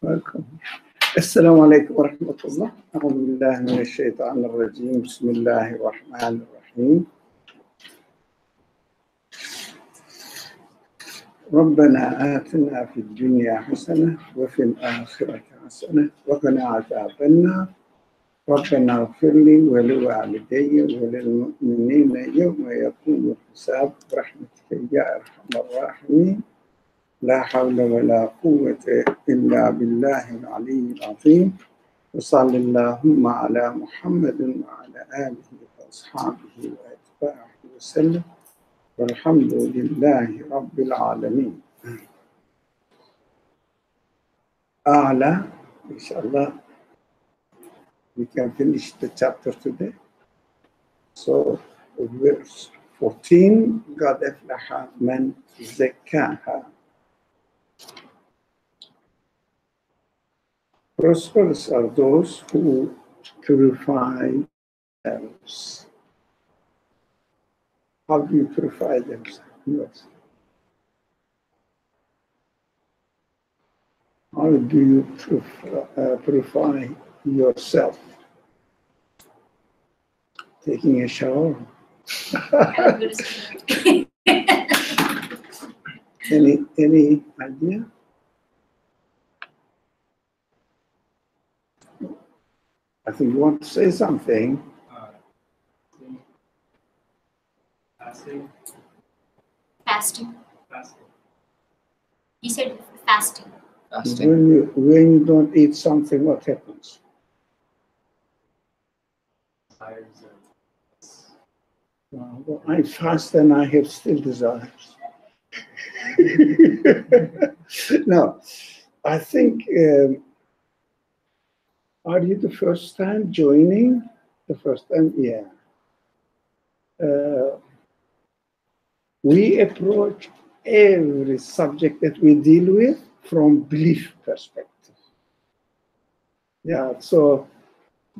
Welcome. Assalamu alaikum wa rahmatullah. A'udhu billahi minash shaitanir rajim. Bismillahir rahmanir rahim. ربنا آتنا في الدنيا حسنة وفي الآخرة حسنة وقنا عذاب النار ربنا اغفر لي ولوالدي وللمؤمنين يوم يقوم الحساب برحمتك يا أرحم الراحمين لا حول ولا قوة إلا بالله العلي العظيم وصلى اللهم على محمد وعلى آله وأصحابه وأتباعه وسلم والحمد لله رب العالمين. أعلى إن شاء الله we can finish the chapter today. So verse 14 قد أفلح من زكاها. Prosperous are those who purify themselves. How do you purify themselves? How do you purify yourself? Taking a shower? Any idea? I think you want to say something. Fasting. Fasting. Fasting. He said fasting. Fasting. When you don't eat something, what happens? Well, I fast and I have still desires. No, I think, are you the first time joining? The first time, yeah. We approach every subject that we deal with from belief perspective. Yeah, so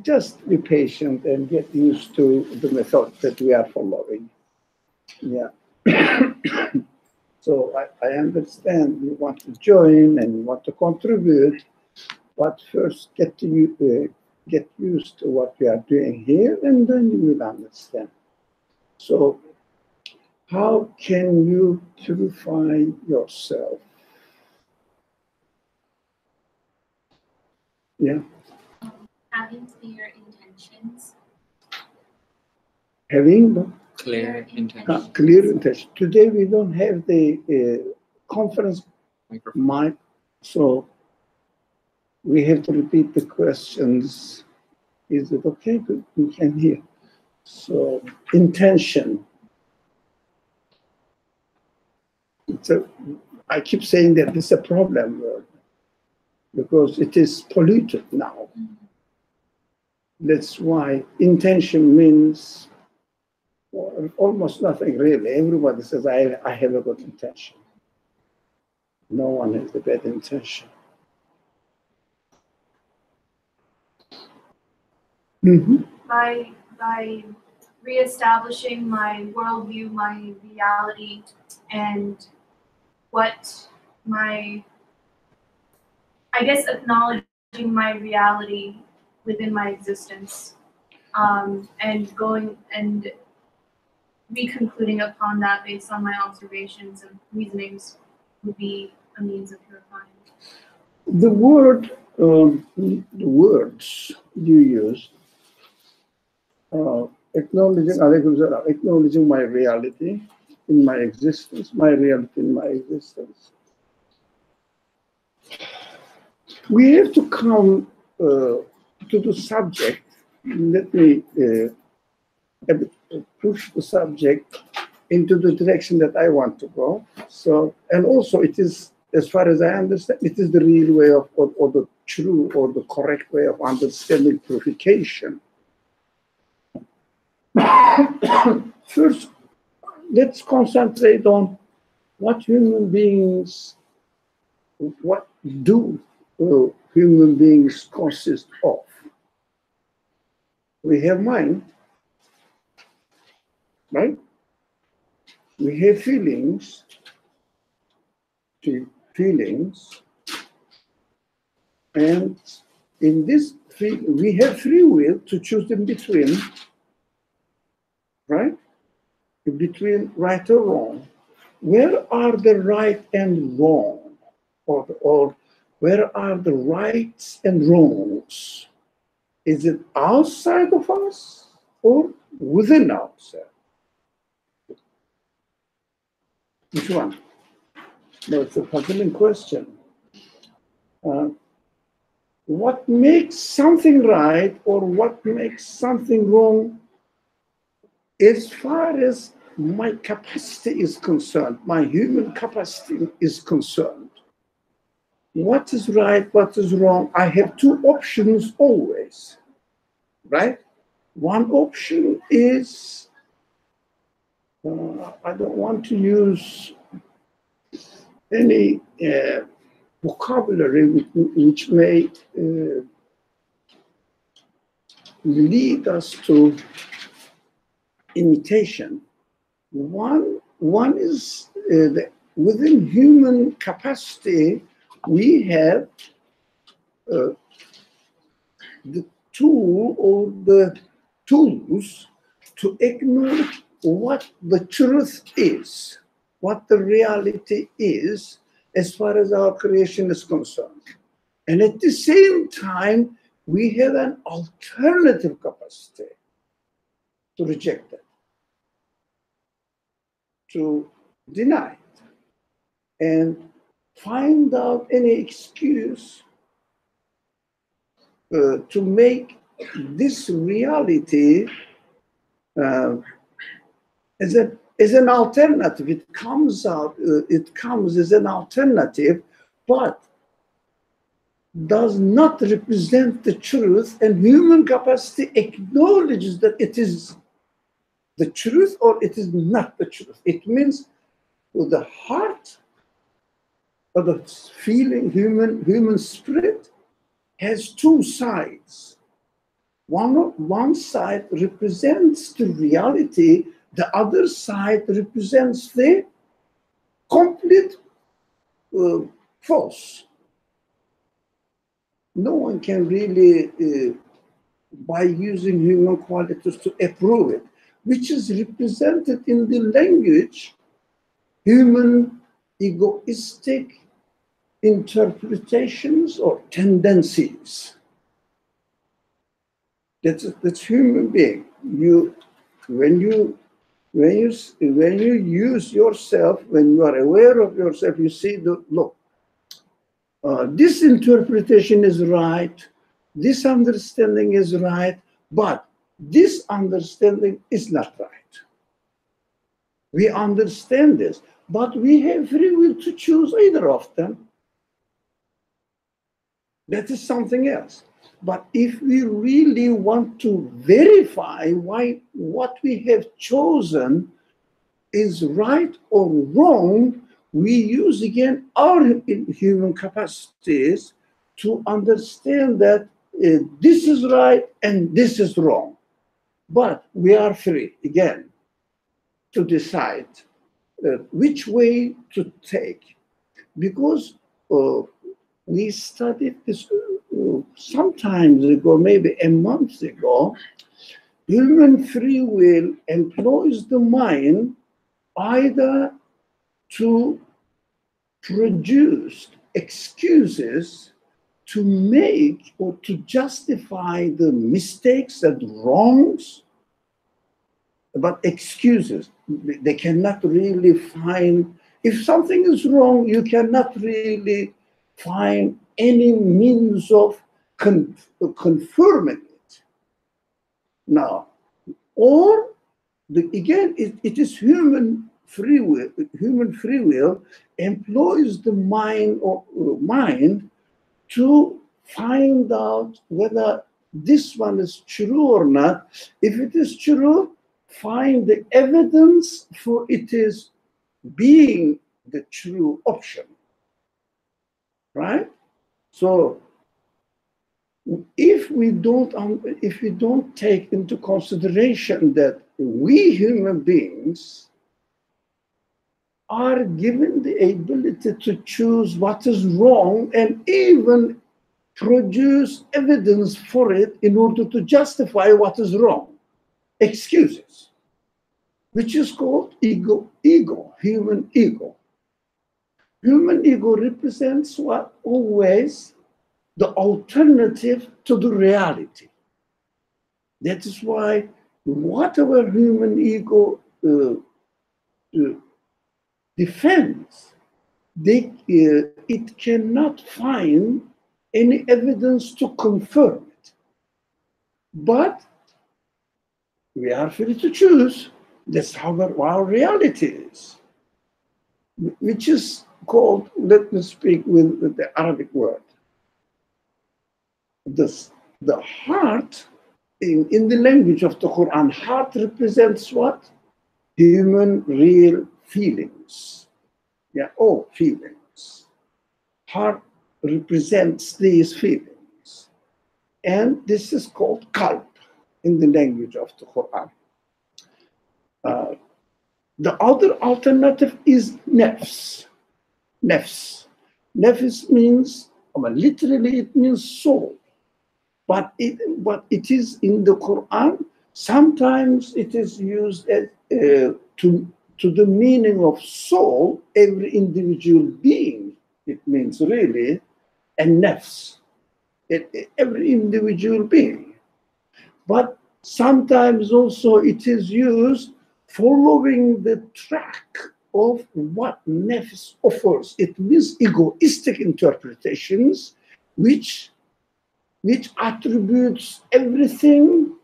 just be patient and get used to the method that we are following. Yeah. So I understand you want to join and you want to contribute, but first get used to what we are doing here, and then you will understand. So how can you purify yourself? Yeah. Having clear intentions. Having Clear intention. clear intention. Today we don't have the conference mic, so we have to repeat the questions. Is it okay? We can hear. So intention. I keep saying that this is a problem because it is polluted now. That's why intention means almost nothing really. Everybody says, I have a good intention. No one has a bad intention. Mm-hmm. By reestablishing my worldview, my reality, and what I guess acknowledging my reality within my existence, and going and re-concluding upon that based on my observations and reasonings would be a means of purifying. The words you use, acknowledging my reality in my existence, my reality in my existence. We have to come to the subject. Let me push the subject into the direction that I want to go. So, and also it is, as far as I understand, it is the real way of, or the true or the correct way of understanding purification. First, let's concentrate on what human beings, what do human beings consist of. We have mind, right? We have feelings, And in this, we have free will to choose in between, right? In between right or wrong. Where are the right and wrong? Or where are the rights and wrongs? Is it outside of us or within ourselves? Which one? No, it's a puzzling question. What makes something right or what makes something wrong, as far as my capacity is concerned, my human capacity is concerned? What is right, what is wrong? I have two options always, right? One option is, I don't want to use any vocabulary which may lead us to imitation. One is within human capacity, we have the tool or the tools to acknowledge what the truth is, what the reality is as far as our creation is concerned. And at the same time, we have an alternative capacity to reject it, to deny it, and find out any excuse to make this reality as an alternative. It comes as an alternative, but does not represent the truth, and human capacity acknowledges that it is the truth or it is not the truth. It means with the heart or the feeling, human spirit has two sides. One side represents the reality, the other side represents the complete false. No one can really, by using human qualities to approve it, which is represented in the language, human egoistic interpretations or tendencies. That's human being. When you use yourself, when you are aware of yourself, you see look. This interpretation is right, this understanding is right, but this understanding is not right. We understand this, but we have free will to choose either of them. That is something else. But if we really want to verify why what we have chosen is right or wrong, we use again our human capacities to understand that this is right and this is wrong. But we are free again to decide which way to take, because we studied this some time ago, maybe a month ago. Human free will employs the mind either to produce excuses to make or to justify the mistakes and wrongs, but excuses. They cannot really find, if something is wrong, you cannot really find any means of confirming it. Now, or again, it is human free will. Human free will employs the mind to find out whether this one is true or not. If it is true, find the evidence for it is being the true option, right? So if we don't take into consideration that we human beings are given the ability to choose what is wrong, and even produce evidence for it in order to justify what is wrong. Excuses, which is called ego, human ego. Human ego represents what? Always the alternative to the reality. That is why whatever human ego defends, it cannot find any evidence to confirm it. But we are free to choose. That's how our reality is, which is called, let me speak with the Arabic word. The heart, in the language of the Quran, heart represents what? Human real feelings. Yeah, all feelings. Heart represents these feelings. And this is called qalb in the language of the Quran. The other alternative is nafs. Nafs. Nafs means, literally it means soul. But it is in the Quran, sometimes it is used as, to the meaning of soul, every individual being, it means really, and nafs, every individual being. But sometimes also it is used following the track of what nafs offers. It means egoistic interpretations, which attributes everything,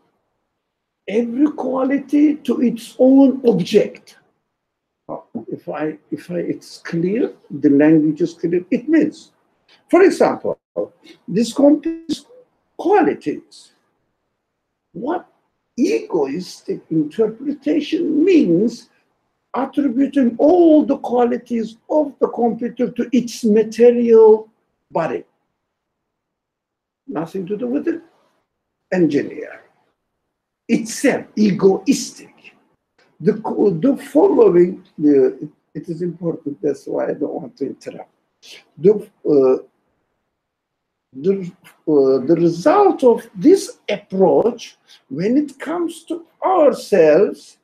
every quality to its own object. If it's clear, the language is clear, it means, for example, this complex qualities. What egoistic interpretation means, attributing all the qualities of the computer to its material body. Nothing to do with the engineer. Itself, egoistic. The following, it is important, that's why I don't want to interrupt. The result of this approach, when it comes to ourselves,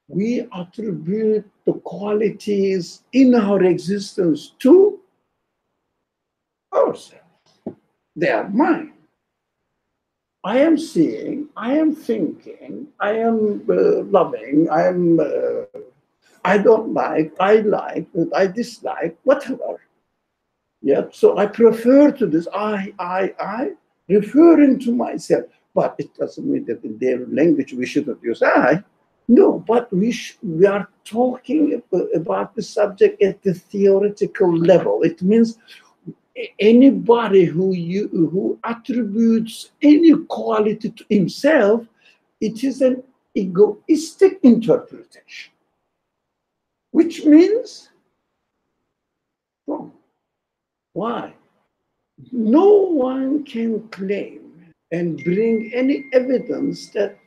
we attribute the qualities in our existence to ourselves. They are mine. I am seeing, I am thinking, I am loving, I don't like, I dislike, whatever. Yeah, so I prefer to this, I, referring to myself. But it doesn't mean that in their language we shouldn't use I. No, but we are talking about the subject at the theoretical level. It means anybody who attributes any quality to himself, it is an egoistic interpretation, which means wrong. Why? No one can claim and bring any evidence that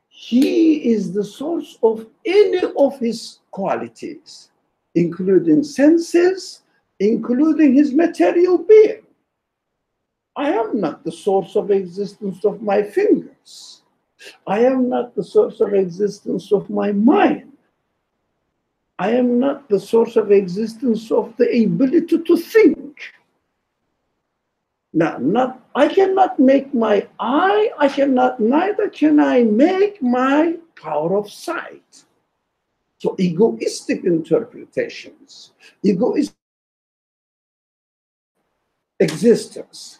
he is the source of any of his qualities, including senses, including his material being. I am not the source of existence of my fingers. I am not the source of existence of my mind. I am not the source of existence of the ability to think. Now, I cannot make my eye, neither can I make my power of sight. So egoistic interpretations, egoistic existence.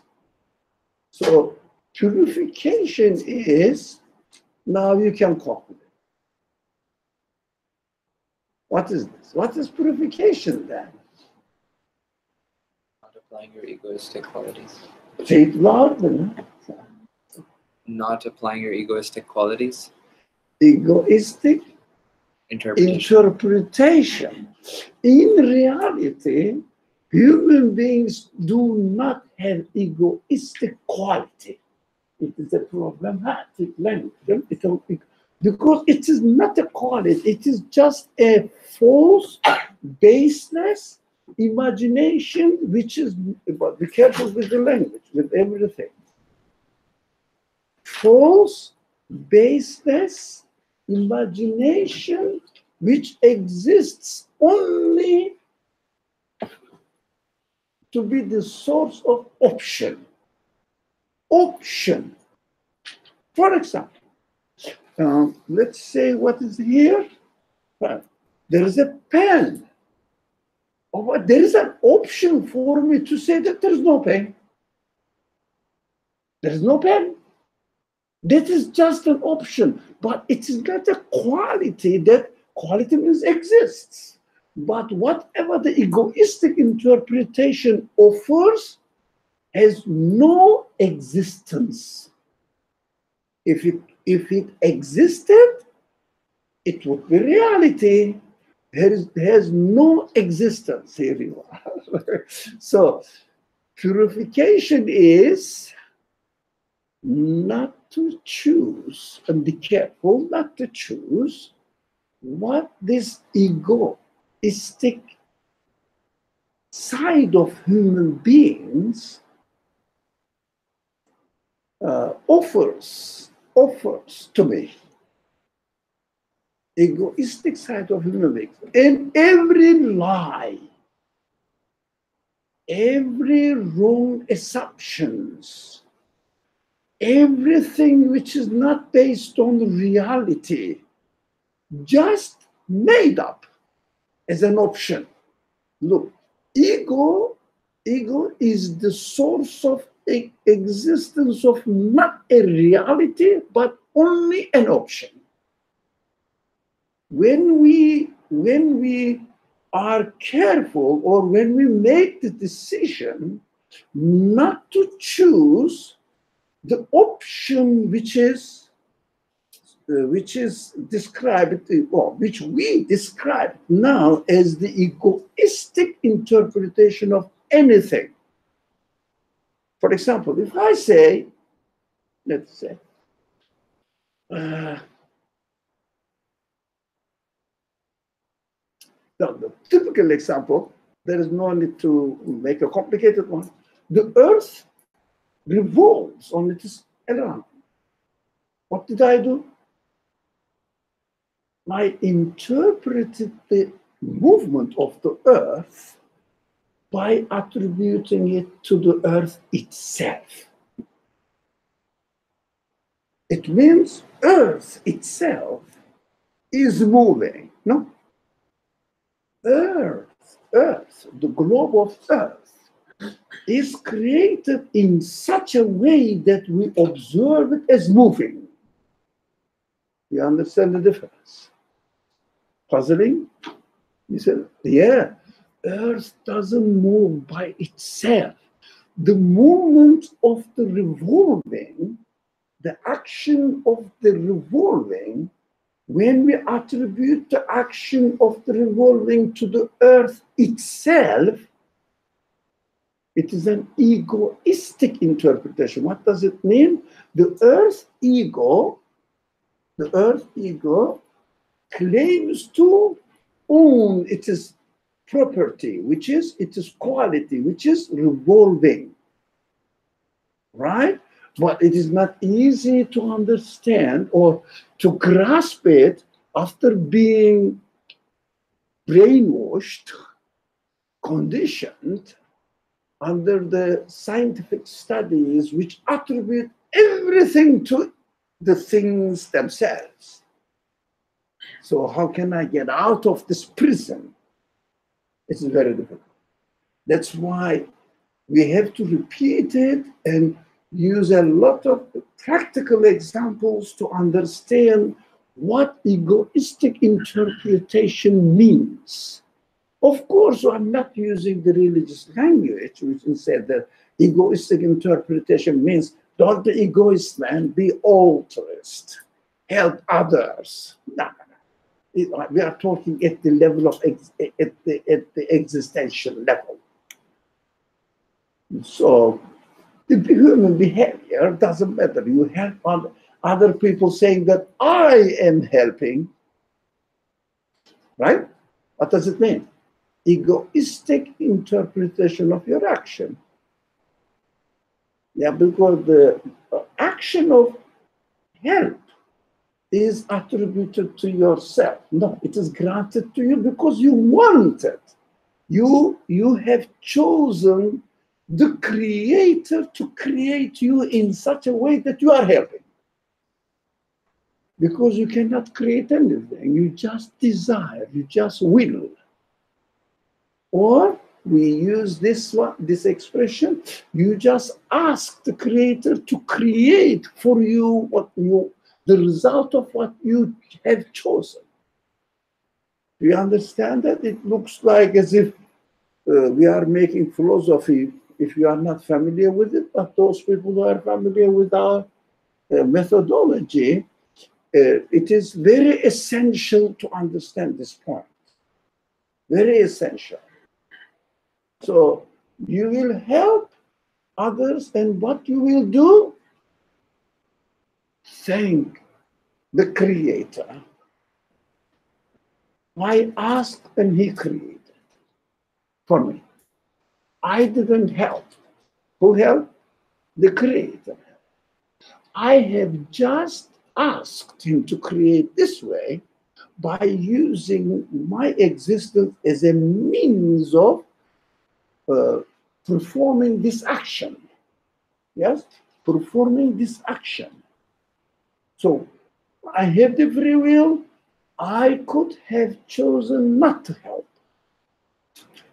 So purification is, now you can calculate. What is this? What is purification then? Not applying your egoistic qualities. Say it louder. Not applying your egoistic qualities. Egoistic Interpretation. In reality, human beings do not have egoistic quality. It is a problematic language. Because it is not a quality, it is just a false, baseless, imagination, which is, but be careful with the language, with everything. False, baseless imagination, which exists only to be the source of option. Option. For example, let's say what is here. There is a pen. Or there is an option for me to say that there is no pen. There is no pen. That is just an option, but it is not a quality. That quality means exists. But whatever the egoistic interpretation offers has no existence. If it existed, it would be reality. There has no existence. Here you are. So purification is not to choose, and be careful not to choose what this egoistic side of human beings offers to me. Egoistic side of human beings. And every lie, every wrong assumptions, everything which is not based on reality, just made up as an option. Look, ego is the source of existence of not a reality, but only an option. When we are careful, or when we make the decision not to choose the option which is described, or which we describe now as the egoistic interpretation of anything. For example, if I say, let's say, the typical example, there is no need to make a complicated one. The earth revolves on its around. What did I do? I interpreted the movement of the earth by attributing it to the earth itself. It means earth itself is moving, no? Earth, the globe of earth is created in such a way that we observe it as moving. You understand the difference? Puzzling? You said, yeah, earth doesn't move by itself. The movement of the revolving, the action of the revolving, when we attribute the action of the revolving to the earth itself, it is an egoistic interpretation. What does it mean? The earth ego claims to own its property, which is its quality, which is revolving, right? But it is not easy to understand or to grasp it after being brainwashed, conditioned under the scientific studies which attribute everything to the things themselves. So how can I get out of this prison? It's very difficult. That's why we have to repeat it and use a lot of practical examples to understand what egoistic interpretation means. Of course, I'm not using the religious language, which said that egoistic interpretation means don't be egoist, man, be altruist, help others. No. We are talking at the level of at the existential level. So the human behavior doesn't matter. You help other people saying that I am helping, right? What does it mean? egoistic interpretation of your action. Yeah, because the action of help is attributed to yourself. No, it is granted to you because you want it. You have chosen the Creator to create you in such a way that you are helping. Because you cannot create anything. You just desire, you just will. Or we use this expression, you just ask the Creator to create for you the result of what you have chosen. Do you understand that? It looks like as if we are making philosophy if you are not familiar with it, but those people who are familiar with our methodology, it is very essential to understand this point. Very essential. So you will help others, and what you will do? Thank the Creator. I asked and He created for me. I didn't help. Who helped? The Creator. I have just asked Him to create this way by using my existence as a means of performing this action. Yes? Performing this action. So I have the free will. I could have chosen not to help.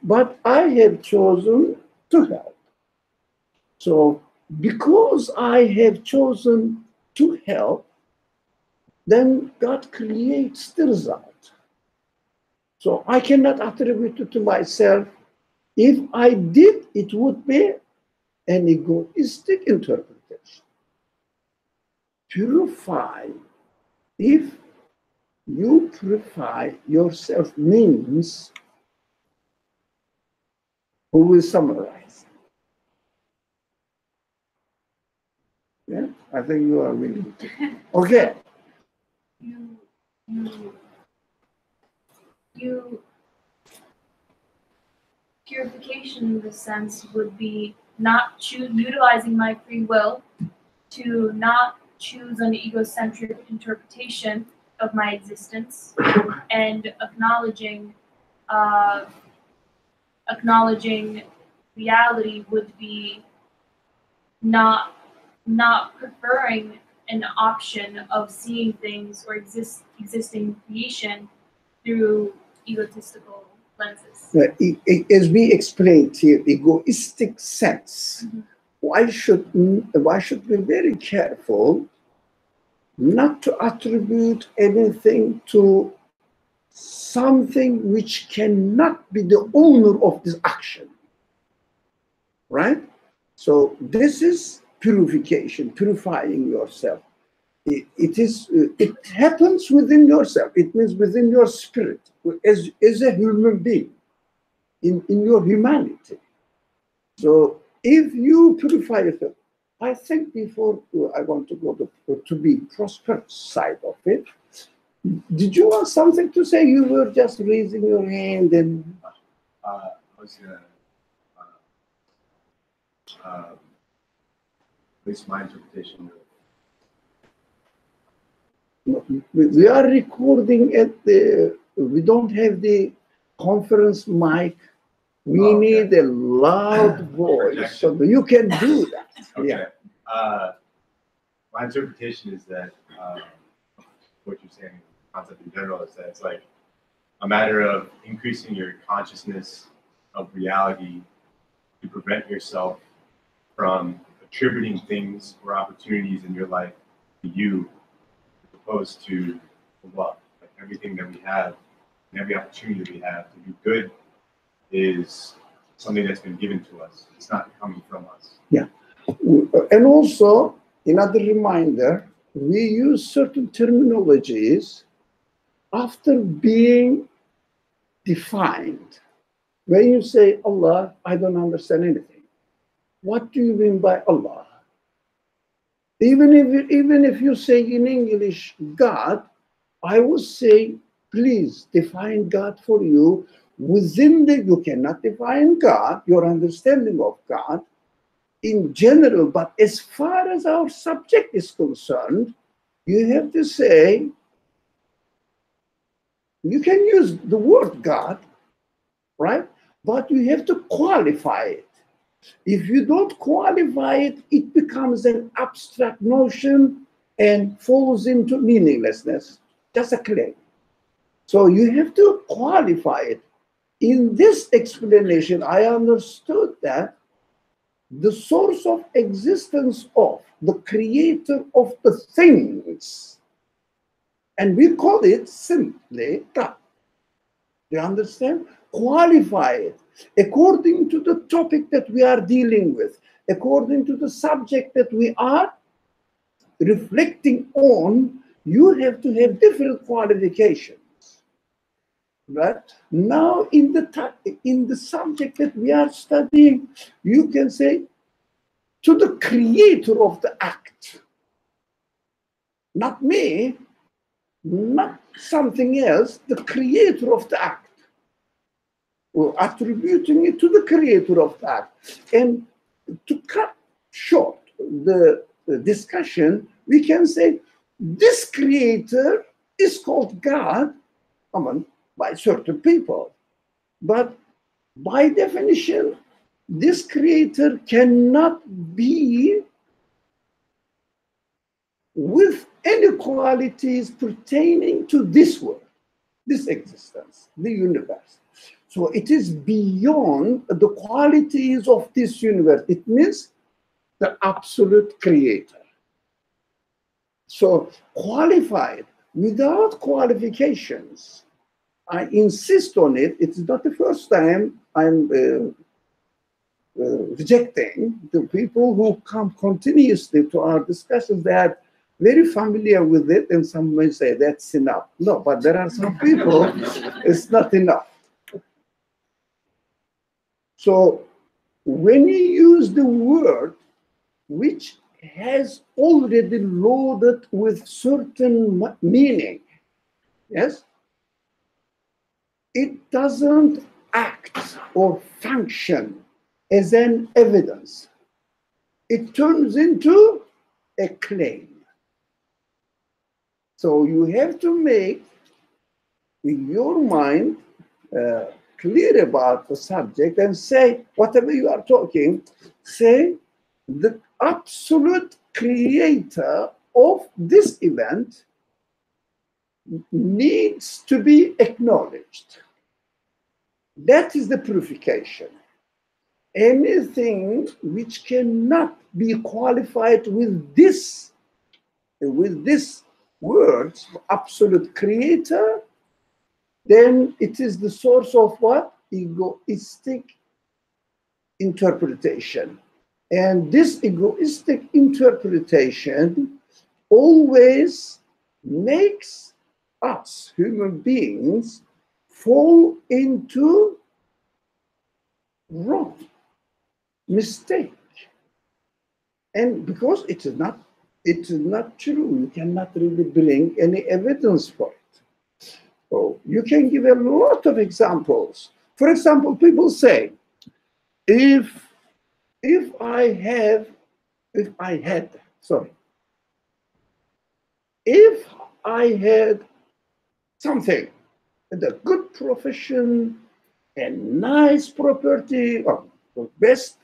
But I have chosen to help. So because I have chosen to help, then God creates the result. So I cannot attribute it to myself. If I did, it would be an egoistic interpretation. Purify. If you purify yourself means, who will summarize? Yeah, I think you are willing to. Okay. You purification in this sense would be not utilizing my free will to not choose an egocentric interpretation of my existence and acknowledging reality would be not preferring an option of seeing things or existing creation through egotistical lenses. As we explained here, egoistic sense. Mm-hmm. Why should we be very careful not to attribute anything to something which cannot be the owner of this action, right? So this is purification, purifying yourself. It happens within yourself. It means within your spirit, as a human being, in your humanity. So if you purify yourself, I think before I want to go to be prosperous side of it, did you want something to say? You were just raising your hand and... I was going to, at least my interpretation. We are recording we don't have the conference mic. We need a loud voice, so you can do that. Okay. Yeah. My interpretation is that what you're saying, the concept in general, is that it's like a matter of increasing your consciousness of reality to prevent yourself from attributing things or opportunities in your life to you, as opposed to Allah. Like everything that we have and every opportunity that we have to do good is something that's been given to us. It's not coming from us. Yeah. And also, another reminder, we use certain terminologies after being defined. When you say Allah, I don't understand anything. What do you mean by Allah? Even if you say in English God, I would say, please define God for you. within you cannot define God, your understanding of God in general, but as far as our subject is concerned, you have to say, you can use the word God, right? But you have to qualify it. If you don't qualify it, it becomes an abstract notion and falls into meaninglessness, just a claim. So you have to qualify it. In this explanation, I understood that the source of existence of the creator of the things, and we call it simply God. Do you understand? Qualify it according to the topic that we are dealing with, according to the subject that we are reflecting on. You have to have different qualifications. Right? Now, in the subject that we are studying, you can say to the creator of the act, not me, not something else, the creator of the act, or attributing it to the creator of the act. And to cut short the discussion, we can say this creator is called God, by certain people. But by definition, this creator cannot be with any qualities pertaining to this world, this existence, the universe. So it is beyond the qualities of this universe. It means the absolute creator. So qualified, without qualifications, I insist on it. It's not the first time I'm rejecting the people who come continuously to our discussions. They are very familiar with it, and some may say that's enough. No, but there are some people, it's not enough. So when you use the word which has already loaded with certain meaning, yes, it doesn't act or function as an evidence. It turns into a claim. So you have to make in your mind clear about the subject and say, whatever you are talking, say the absolute creator of this event needs to be acknowledged. That is the purification. Anything which cannot be qualified with this words, absolute creator, then it is the source of what? Egoistic interpretation. And this egoistic interpretation always makes us, human beings, fall into wrong, mistake. And because it is not true, you cannot really bring any evidence for it. So you can give a lot of examples. For example, people say, if I had something, and a good profession, and nice property, or best,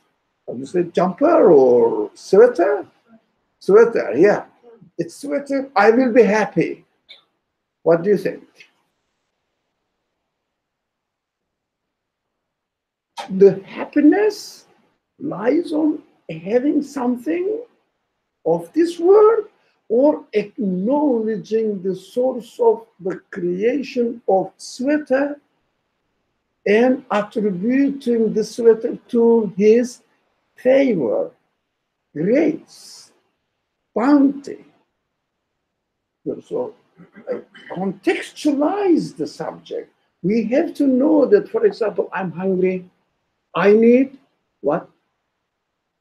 obviously, jumper or sweater, yeah, it's sweater, I will be happy. What do you think? The happiness lies on having something of this world, or acknowledging the source of the creation of sweater and attributing the sweater to his favor, grace, bounty. So contextualize the subject. We have to know that, for example, I'm hungry. I need what?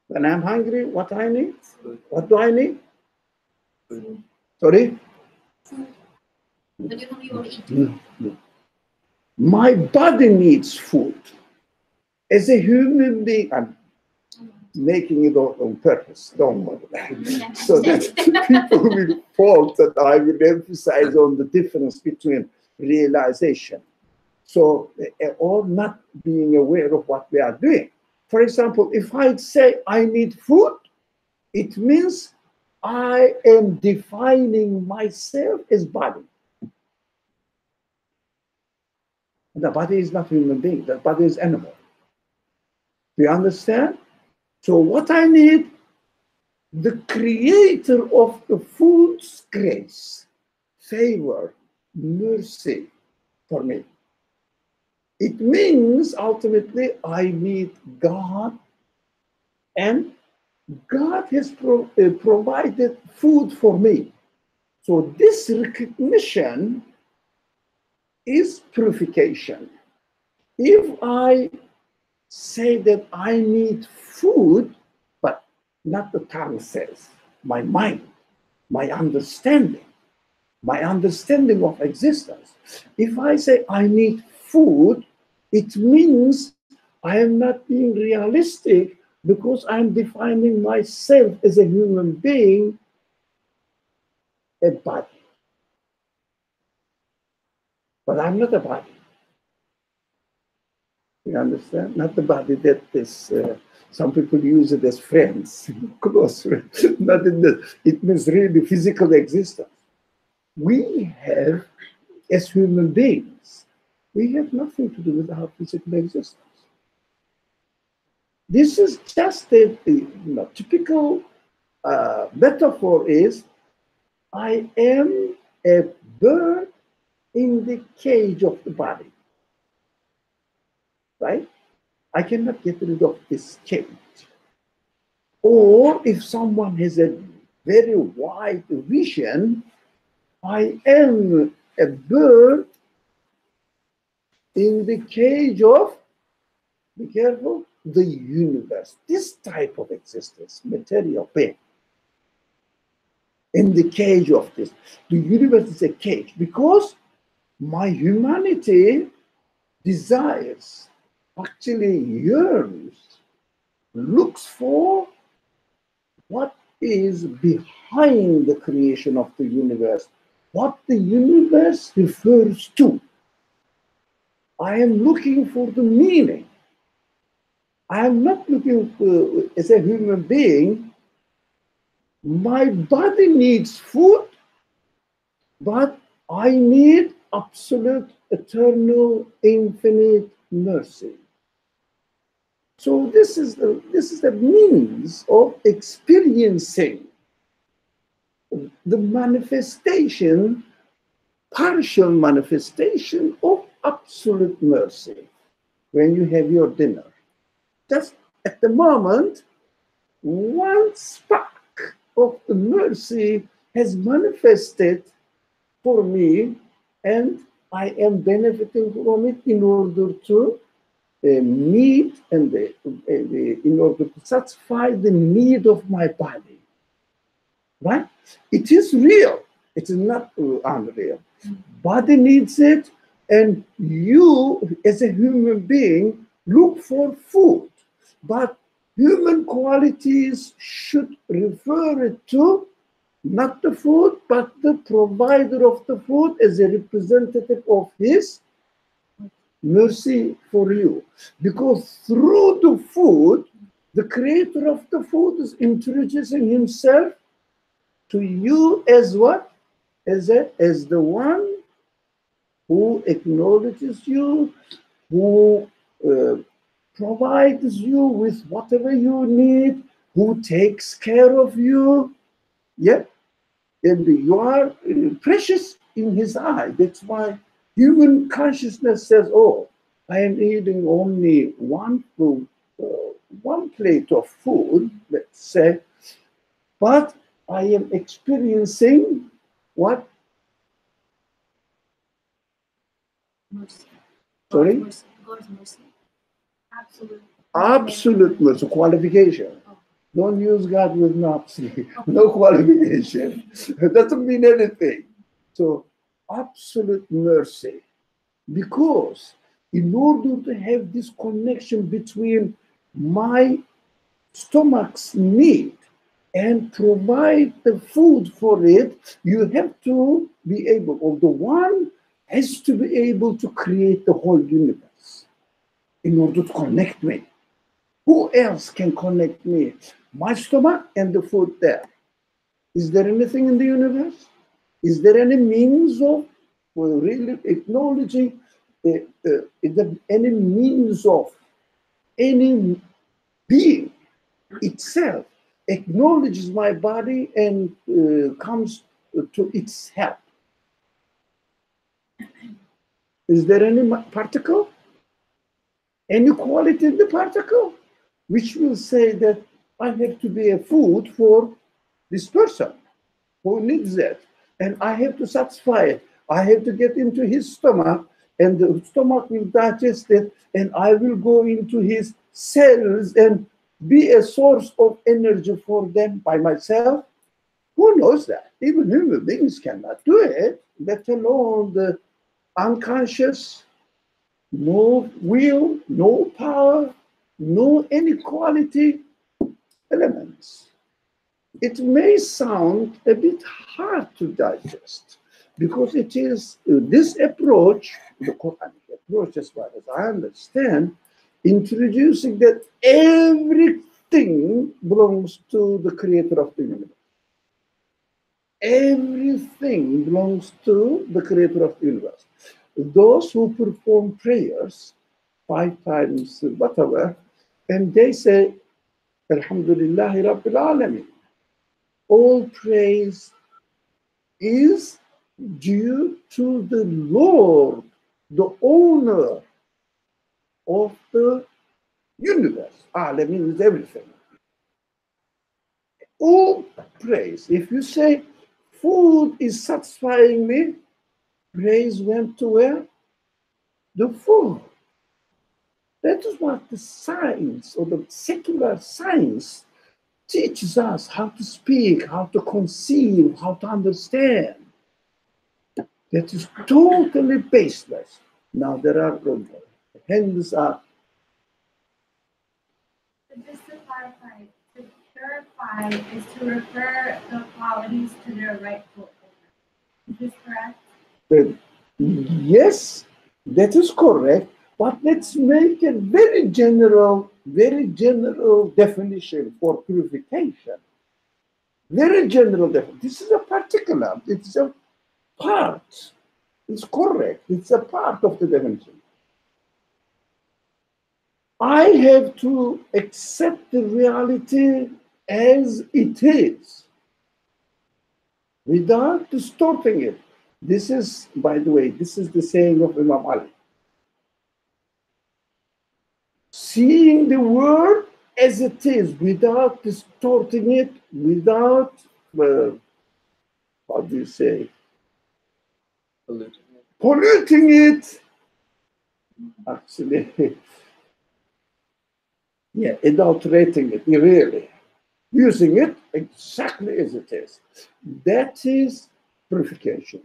When I'm hungry, what I need? What do I need? Sorry? When you're hungry, you want to eat. My body needs food. As a human being, I'm making it on purpose, don't worry. So that people will fault that I will emphasize on the difference between realization. So, or not being aware of what we are doing. For example, if I say I need food, it means I am defining myself as body. The body is not human being, the body is animal. Do you understand? So what I need, the creator of the food's grace, favor, mercy for me. It means ultimately I need God, and God has provided food for me. So this recognition is purification. If I say that I need food, but not the tongue says, my mind, my understanding of existence. If I say I need food, it means I am not being realistic because I'm defining myself as a human being, a body. But I'm not a body. You understand? Not the body that is, some people use it as friends, close friends. Not in the, it means really physical existence. We have, as human beings, we have nothing to do with our physical existence. This is just a typical metaphor is, I am a bird in the cage of the body, right? I cannot get rid of this cage. Or if someone has a very wide vision, I am a bird in the cage of, be careful, the universe. This type of existence, material being, in the cage of this. The universe is a cage because my humanity desires, actually yearns, looks for what is behind the creation of the universe, what the universe refers to. I am looking for the meaning. I am not looking for, as a human being, my body needs food, but I need absolute, eternal, infinite mercy. So this is the means of experiencing the manifestation, partial manifestation of absolute mercy when you have your dinner. Just at the moment, one spark of the mercy has manifested for me, and I am benefiting from it in order to meet and in order to satisfy the need of my body. Right? It is real. It is not unreal. Body needs it, and you, as a human being, look for food. But human qualities should refer it to not the food, but the provider of the food as a representative of his mercy for you. Because through the food, the creator of the food is introducing himself to you as what? As the one who acknowledges you, who provides you with whatever you need, who takes care of you. Yeah? And you are precious in his eye. That's why human consciousness says, oh, I am eating only one plate of food, let's say, but I am experiencing what? Mercy. Sorry? God's mercy. God's mercy. Absolute. Absolute mercy, qualification. Don't use God with mercy, no qualification. It doesn't mean anything. So, absolute mercy. Because in order to have this connection between my stomach's need and provide the food for it, you have to be able, or the one has to be able to create the whole universe in order to connect me. Who else can connect me? My stomach and the food there. Is there anything in the universe? Is there any means of really acknowledging, is there any means of any being itself acknowledges my body and comes to its help? Is there any particle? Any quality in the particle which will say that I have to be a food for this person who needs that, and I have to satisfy it. I have to get into his stomach, and the stomach will digest it, and I will go into his cells and be a source of energy for them by myself. Who knows that? Even human beings cannot do it, let alone the unconscious. No will, no power, no inequality elements. It may sound a bit hard to digest because it is this approach, the Quranic approach, as far as I understand, introducing that everything belongs to the creator of the universe. Everything belongs to the creator of the universe. Those who perform prayers 5 times, whatever, and they say, Alhamdulillahi Rabbil Alameen. All praise is due to the Lord, the owner of the universe. Alameen is everything. All praise. If you say food is satisfying me, praise went to where? The food. That is what the science or the secular science teaches us, how to speak, how to conceive, how to understand. That is totally baseless. Now there are hands up. Just to clarify, to purify is to refer the qualities to their rightful owner. Is this correct? Yes, that is correct. But let's make a very general definition for purification. Very general definition. This is a particular, it's a part. It's correct. It's a part of the definition. I have to accept the reality as it is without distorting it. This is, by the way, this is the saying of Imam Ali. Seeing the world as it is without distorting it, without, how do you say? Polluting it. Actually, yeah, adulterating it, really. Using it exactly as it is. That is purification.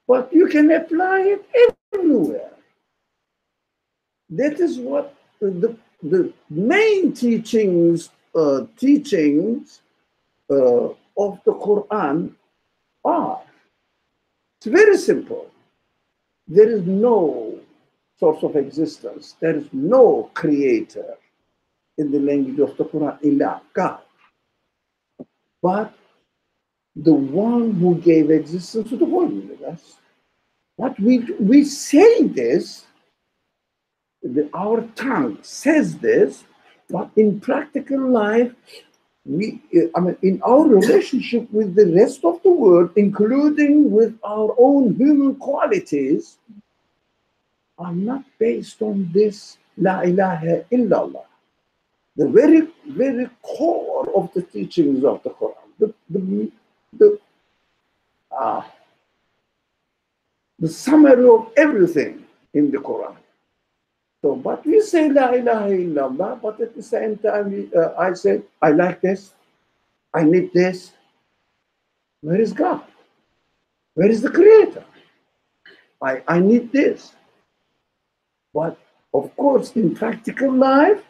But you can apply it everywhere. That is what the main teachings of the Quran are. It's very simple. There is no source of existence. There is no creator in the language of the Quran, Ilah, God. But the one who gave existence to the whole universe. What we say this, our tongue says this, but in practical life, in our relationship with the rest of the world, including with our own human qualities, are not based on this La ilaha illallah. The very, very core of the teachings of the Quran, the summary of everything in the Quran. So, but we say La ilaha illallah, but at the same time, I say, I like this, I need this. Where is God? Where is the Creator? I need this. But of course, in practical life,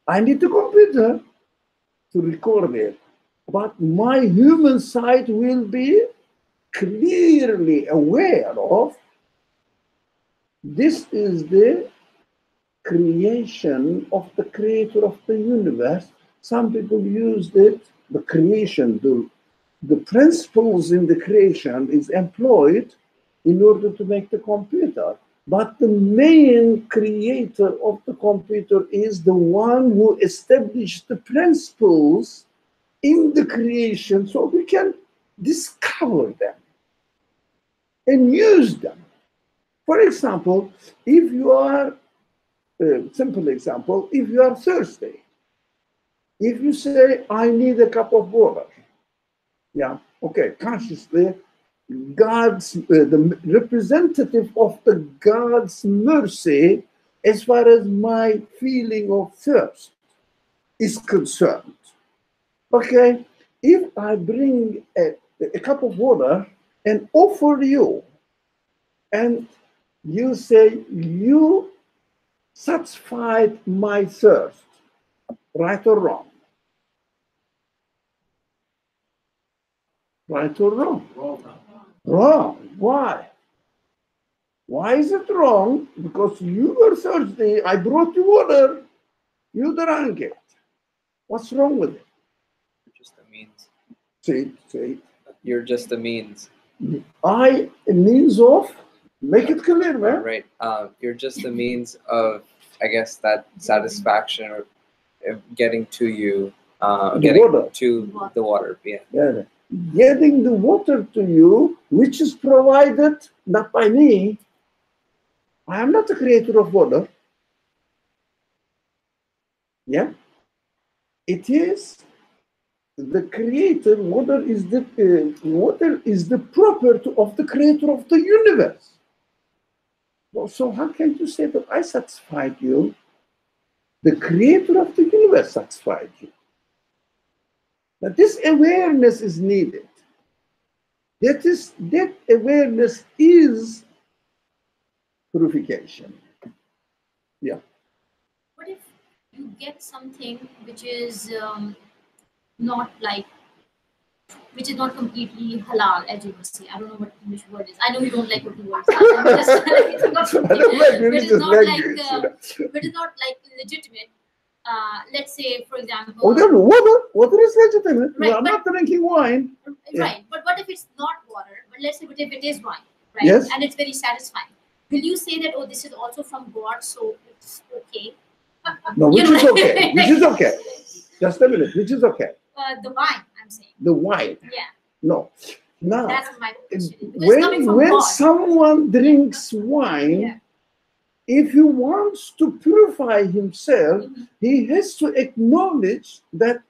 I need a computer to record it. But my human side will be clearly aware of this is the creation of the creator of the universe. Some people used it, the creation, the principles in the creation is employed in order to make the computer. But the main creator of the computer is the one who established the principles in the creation so we can discover them and use them. For example, if you are, simple example, if you are thirsty, if you say, I need a cup of water, yeah, okay, consciously, the representative of the God's mercy as far as my feeling of thirst is concerned. Okay, if I bring a cup of water and offer you, and you say, you satisfied my thirst, right or wrong? Right or wrong? Wrong. Why? Why is it wrong? Because you were thirsty, I brought you water, you drank it. What's wrong with it? You're just a means. See. You're just a means. A means of, make it clear, man. Right. You're just a means of, I guess, that satisfaction or getting to you, The getting water. to the water. Yeah. Yeah. Getting the water to you, which is provided not by me. I am not the creator of water. Yeah. It is the creator. Water is the property of the creator of the universe. Well, so how can you say that I satisfied you? The creator of the universe satisfied you. But this awareness is needed. That awareness is purification. Yeah. What if you get something which is not like, which is not completely halal, as you must say? I don't know what the English word is. I know you don't like what the word is. I'm just trying to think of I something don't like which religious is not like, language. which is not like legitimate. Let's say, for example. Oh, then water is legitimate. Right, I'm but- not drinking wine. Right, but what if it's not water? But let's say if it is wine, right? Yes. And it's very satisfying. Will you say that, oh, this is also from God, so it's okay? No, which You know, is okay. Which is okay. Just a minute. Which is okay. The wine, I'm saying. The wine. Yeah, No. Now, that's my question. Because it's coming from when God. someone drinks wine, Yeah. if he wants to purify himself, Mhm. he has to acknowledge that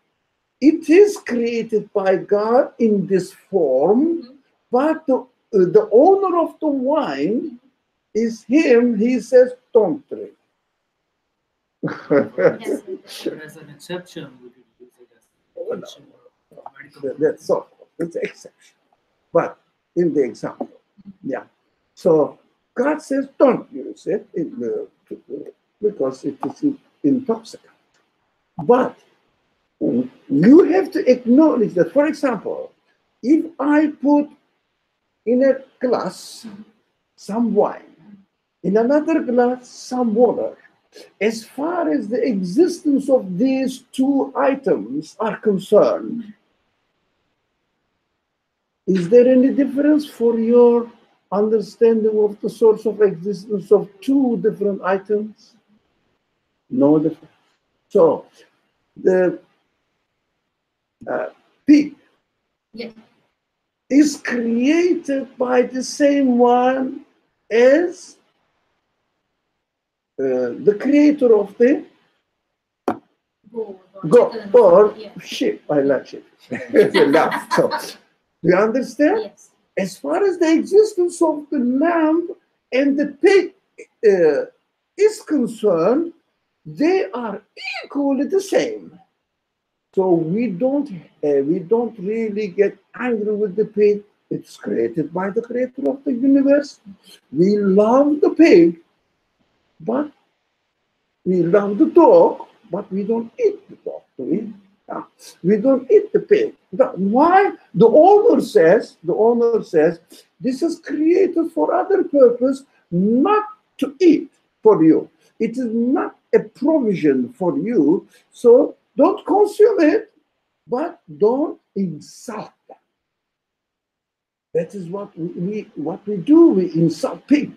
it is created by God in this form, Mhm. but the owner of the wine is him. He says, don't drink. Yes. But as an exception, we could use it as Oh, no. exception or medical. That's all. It's an exception. But in the example, yeah. So God says, don't use it because it is intoxicant. But you have to acknowledge that, for example, if I put in a glass some wine, in another glass some water, as far as the existence of these two items are concerned, is there any difference for your understanding of the source of existence of two different items? No difference. So the pig Yeah. is created by the same one as the creator of the goat chicken or yeah. sheep. I like sheep. It's a lamb. So, do you understand? Yes. As far as the existence of the lamb and the pig is concerned, they are equally the same. So we don't really get angry with the pig It's created by the creator of the universe. We love the pig, but we love the dog, but we don't eat the dog, do we? Yeah. We don't eat the pig. Why? The owner says, this is created for other purpose, not to eat for you. It is not a provision for you. So don't consume it, but don't insult them. That is what we do. We insult pig.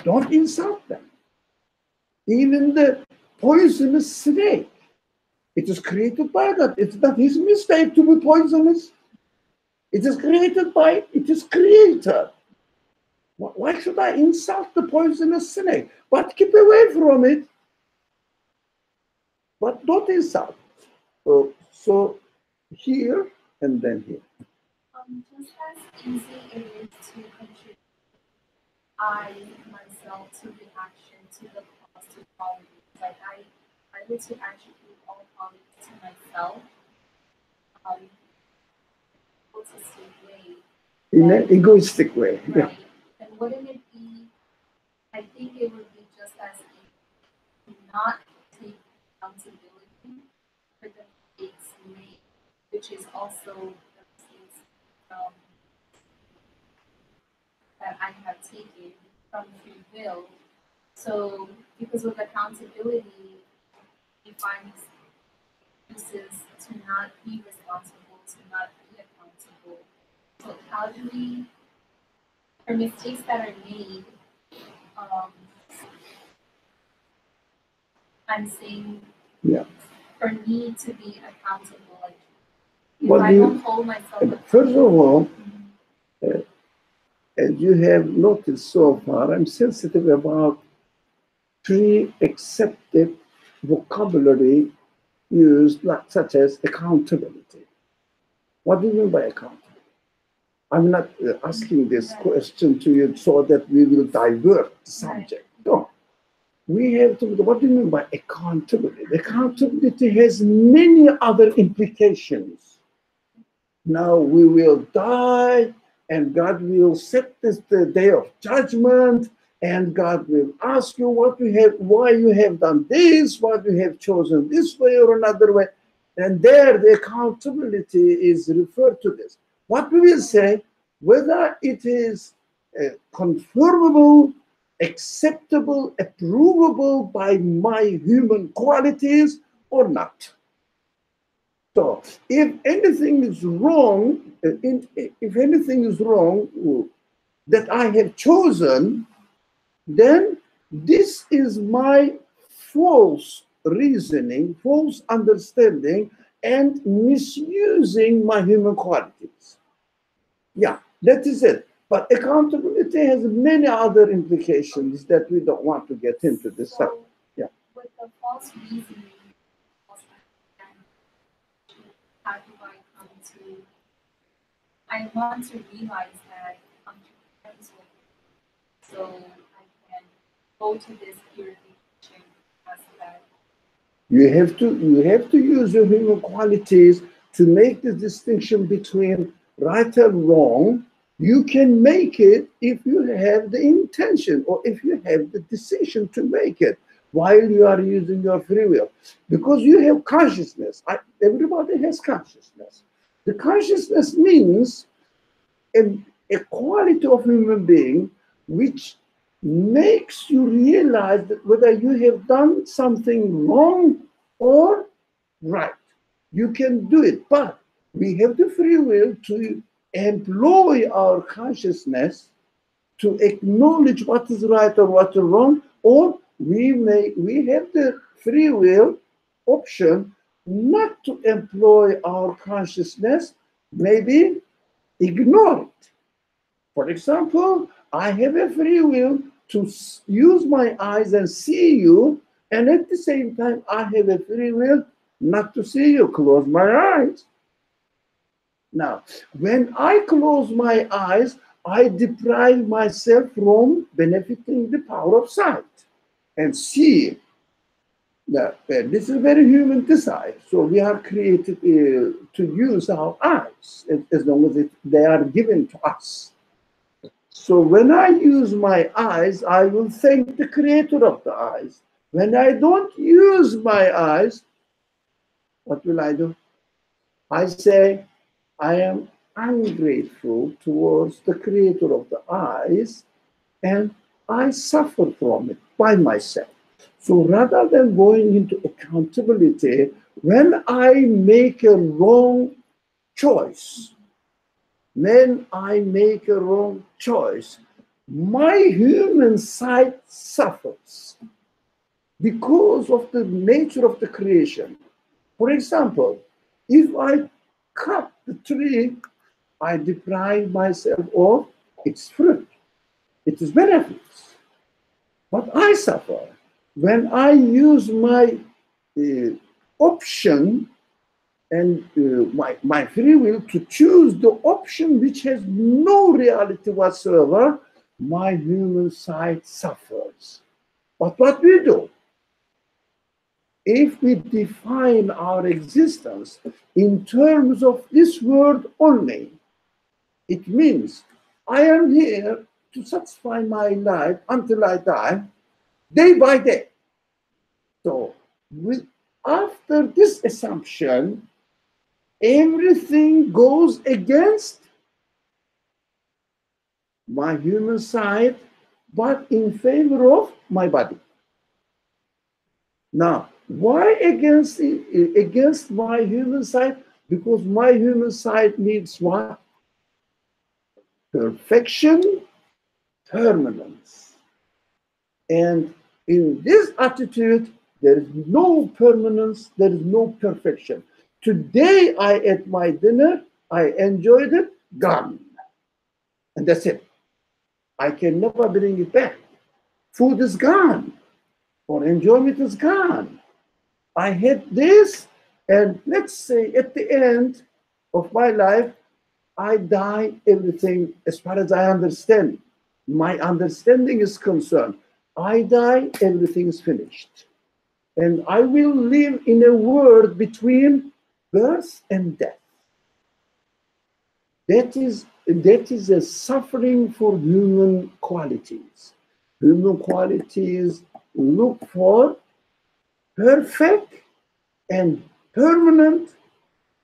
Don't insult them. Even the poisonous snake, it is created by God. It's not his mistake to be poisonous. It is created by its creator. Why should I insult the poisonous snake? But keep away from it. But don't insult. So here and then here. Just as easy it is to contribute I myself to the action, to the cause, to quality. Like I would to attribute all qualities to myself, egotistic way. In an egoistic way. Right. Yeah. And wouldn't it be, I think it would be just as easy to not take accountability for the mistakes made, which is also the mistakes that I have taken from free will. So because of accountability, we find excuses to not be responsible, to not be accountable. So how do we, for mistakes that are made, I'm saying for me to be accountable, like if I don't hold myself accountable. First of all, as you have noticed so far, I'm sensitive about pre-accepted vocabulary used, such as accountability. What do you mean by accountability? I'm not asking this question to you so that we will divert the subject. No. We have to, what do you mean by accountability? Accountability has many other implications. Now we will die, and God will set this the day of judgment, and God will ask you why you have done this, why you have chosen this way or another way. And there the accountability is referred to this. What we will say, whether it is conformable, acceptable, approvable by my human qualities or not. So if anything is wrong, that I have chosen, then this is my false reasoning, false understanding, and misusing my human qualities. Yeah, that is it. But accountability has many other implications that we don't want to get into this stuff. Yeah. With the false reasoning, how do I come to? I want to realize that I'm friends with you, so I can go to this purification aspect. You have to use your human qualities to make the distinction between right and wrong. You can make it if you have the intention or if you have the decision to make it while you are using your free will. Because you have consciousness. Everybody has consciousness. The consciousness means a quality of human being which makes you realize that whether you have done something wrong or right. You can do it, but we have the free will to employ our consciousness to acknowledge what is right or what is wrong, or we have the free will option not to employ our consciousness, maybe ignore it. For example, I have a free will to use my eyes and see you, and at the same time, I have a free will not to see you. Close my eyes. Now, when I close my eyes, I deprive myself from benefiting the power of sight and seeing. Now, this is very human desire. So we are created to use our eyes as long as they are given to us. So when I use my eyes, I will thank the creator of the eyes. When I don't use my eyes, what will I do? I say, I am ungrateful towards the creator of the eyes, and I suffer from it by myself. So rather than going into accountability, when I make a wrong choice, when I make a wrong choice, my human side suffers because of the nature of the creation. For example, if I cut the tree, I deprive myself of its fruit, its benefits. But I suffer when I use my option and my free will to choose the option which has no reality whatsoever. My human side suffers. But what we do, if we define our existence in terms of this world only, it means I am here to satisfy my life until I die, day by day. So, after this assumption, everything goes against my human side, but in favor of my body. Now, why against my human side? Because my human side needs what? Perfection, permanence. And in this attitude, there is no permanence, there is no perfection. Today I ate my dinner, I enjoyed it, gone. And that's it. I can never bring it back. Food is gone, or enjoyment is gone. I had this, and let's say at the end of my life, I die, everything, as far as I understand, my understanding is concerned. I die, everything is finished. And I will live in a world between birth and death. That is a suffering for human qualities. Human qualities look for perfect and permanent,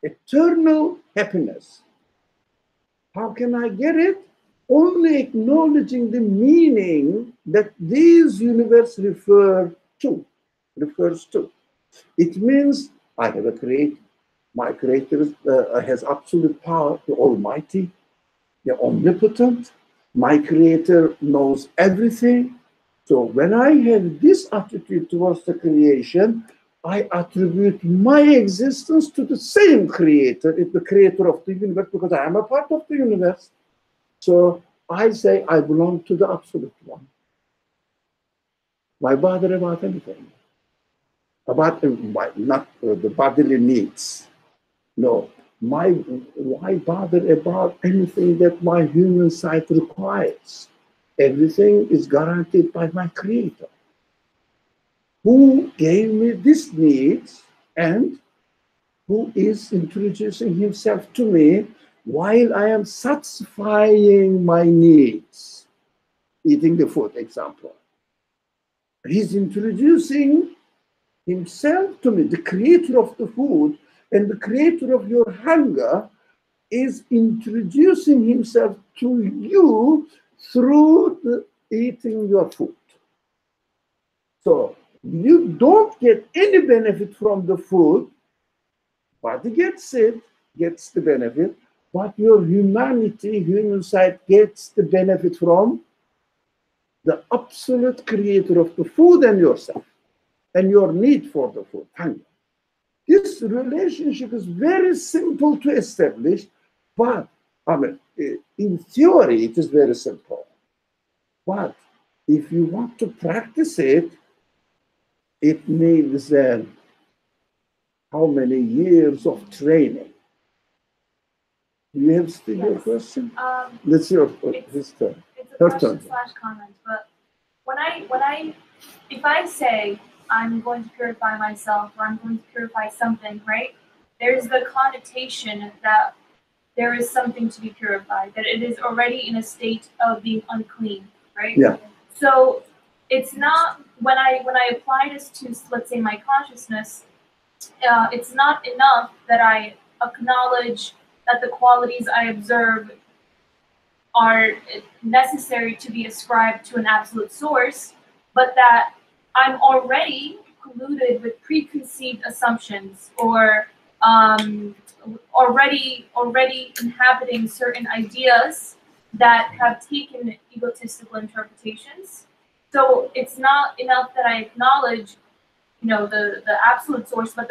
eternal happiness. How can I get it? Only acknowledging the meaning that this universe refers to. It means I have a creator. My creator has absolute power, the Almighty, the Omnipotent. My creator knows everything. So when I have this attitude towards the creation, I attribute my existence to the same creator, the creator of the universe, because I am a part of the universe. So I say I belong to the absolute one. Why bother about anything? About not the bodily needs. No, why bother about anything that my human side requires? Everything is guaranteed by my creator, who gave me these needs and who is introducing himself to me while I am satisfying my needs. Eating the food, example. He's introducing himself to me, the creator of the food and the creator of your hunger is introducing himself to you through eating your food. So you don't get any benefit from the food, body gets it, gets the benefit, but your humanity, human side gets the benefit from the absolute creator of the food and yourself and your need for the food, hunger. This relationship is very simple to establish, but I mean, in theory, it is very simple. But if you want to practice it, it needs how many years of training? Do you have still your question? That's your his turn. It's a Her question turn. slash comment, but if I say I'm going to purify myself, or I'm going to purify something, right? There's the connotation that there is something to be purified, that it is already in a state of being unclean, right? Yeah. So it's not, when I apply this to, let's say, my consciousness, it's not enough that I acknowledge that the qualities I observe are necessary to be ascribed to an absolute source, but that I'm already polluted with preconceived assumptions, or already inhabiting certain ideas that have taken egotistical interpretations. So it's not enough that I acknowledge, the absolute source, but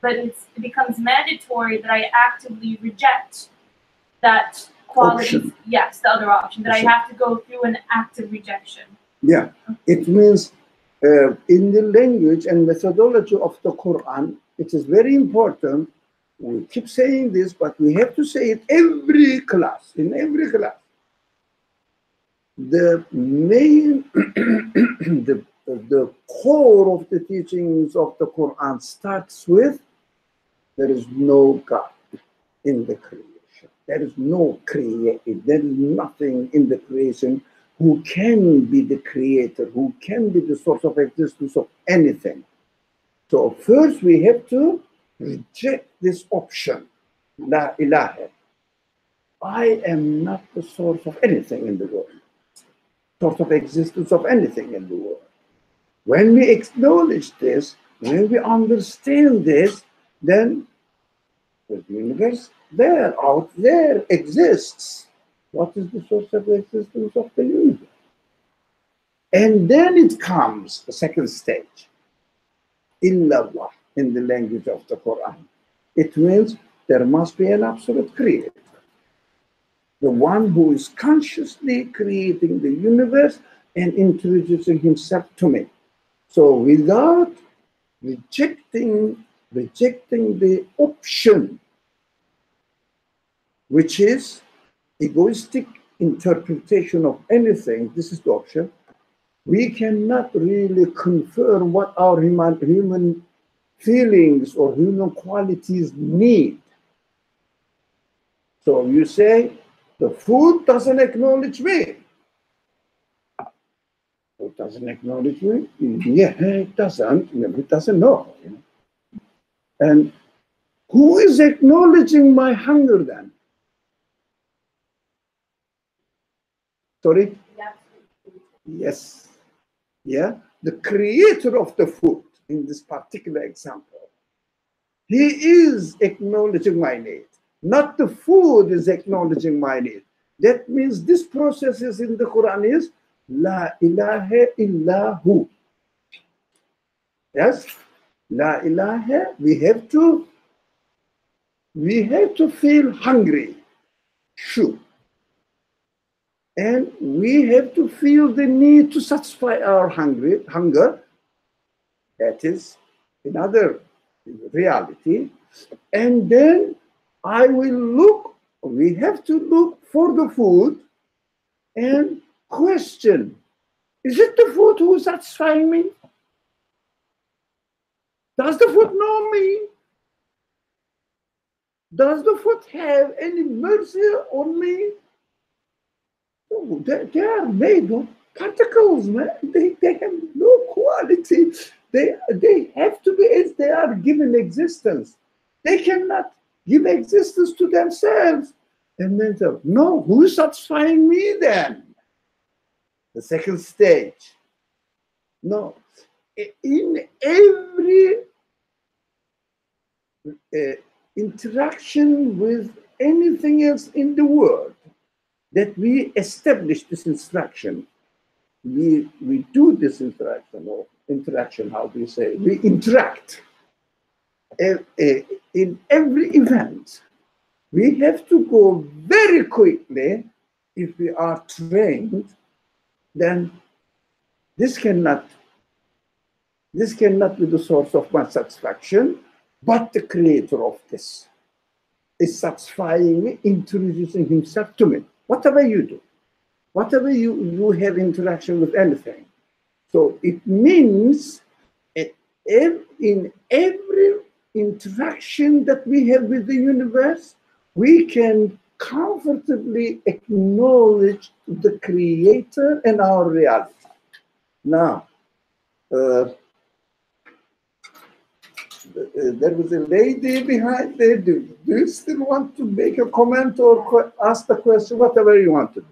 it becomes mandatory that I actively reject that quality. Option. Yes, the other option, that Option. I have to go through an active rejection. Yeah, it means in the language and methodology of the Quran, it is very important. We keep saying this, but we have to say it every class, in every class. The main, the core of the teachings of the Quran starts with, there is no God in the creation. There is no created. There is nothing in the creation who can be the creator, who can be the source of existence of anything. So first we have to reject this option, La ilaha. I am not the source of anything in the world, source of existence of anything in the world. When we acknowledge this, when we understand this, then the universe out there exists. What is the source of existence of the universe? And then it comes, the second stage, illallah, in the language of the Quran. It means there must be an absolute creator, the one who is consciously creating the universe and introducing himself to me. So without rejecting the option, which is egoistic interpretation of anything, this is the option, we cannot really confirm what our human feelings or human qualities need. So you say, the food doesn't acknowledge me. It doesn't acknowledge me? Yeah, it doesn't. It doesn't know. And who is acknowledging my hunger then? Sorry? Yes. Yeah, the creator of the food in this particular example, he is acknowledging my need. Not the food is acknowledging my need. That means this process is in the Quran is La ilaha illahu. Yes? La ilaha, we have to feel hungry. Sure. And we have to feel the need to satisfy our hunger. That is another reality. And then we have to look for the food and question, is it the food who is satisfying me? Does the food know me? Does the food have any mercy on me? Oh, they are made of particles, man. They have no quality. They have to be as they are given existence. They cannot give existence to themselves. And then say, no, who is satisfying me then? The second stage. No. In every interaction with anything else in the world, that we establish this instruction, we do this interaction, how do you say? We interact. In every event, we have to go very quickly. If we are trained, then this cannot be the source of my satisfaction, but the creator of this is satisfying me, introducing himself to me. Whatever you do, whatever you have interaction with anything. So it means in every interaction that we have with the universe, we can comfortably acknowledge the Creator and our reality. Now, there was a lady behind there. Do you still want to make a comment or ask the question, whatever you want to do?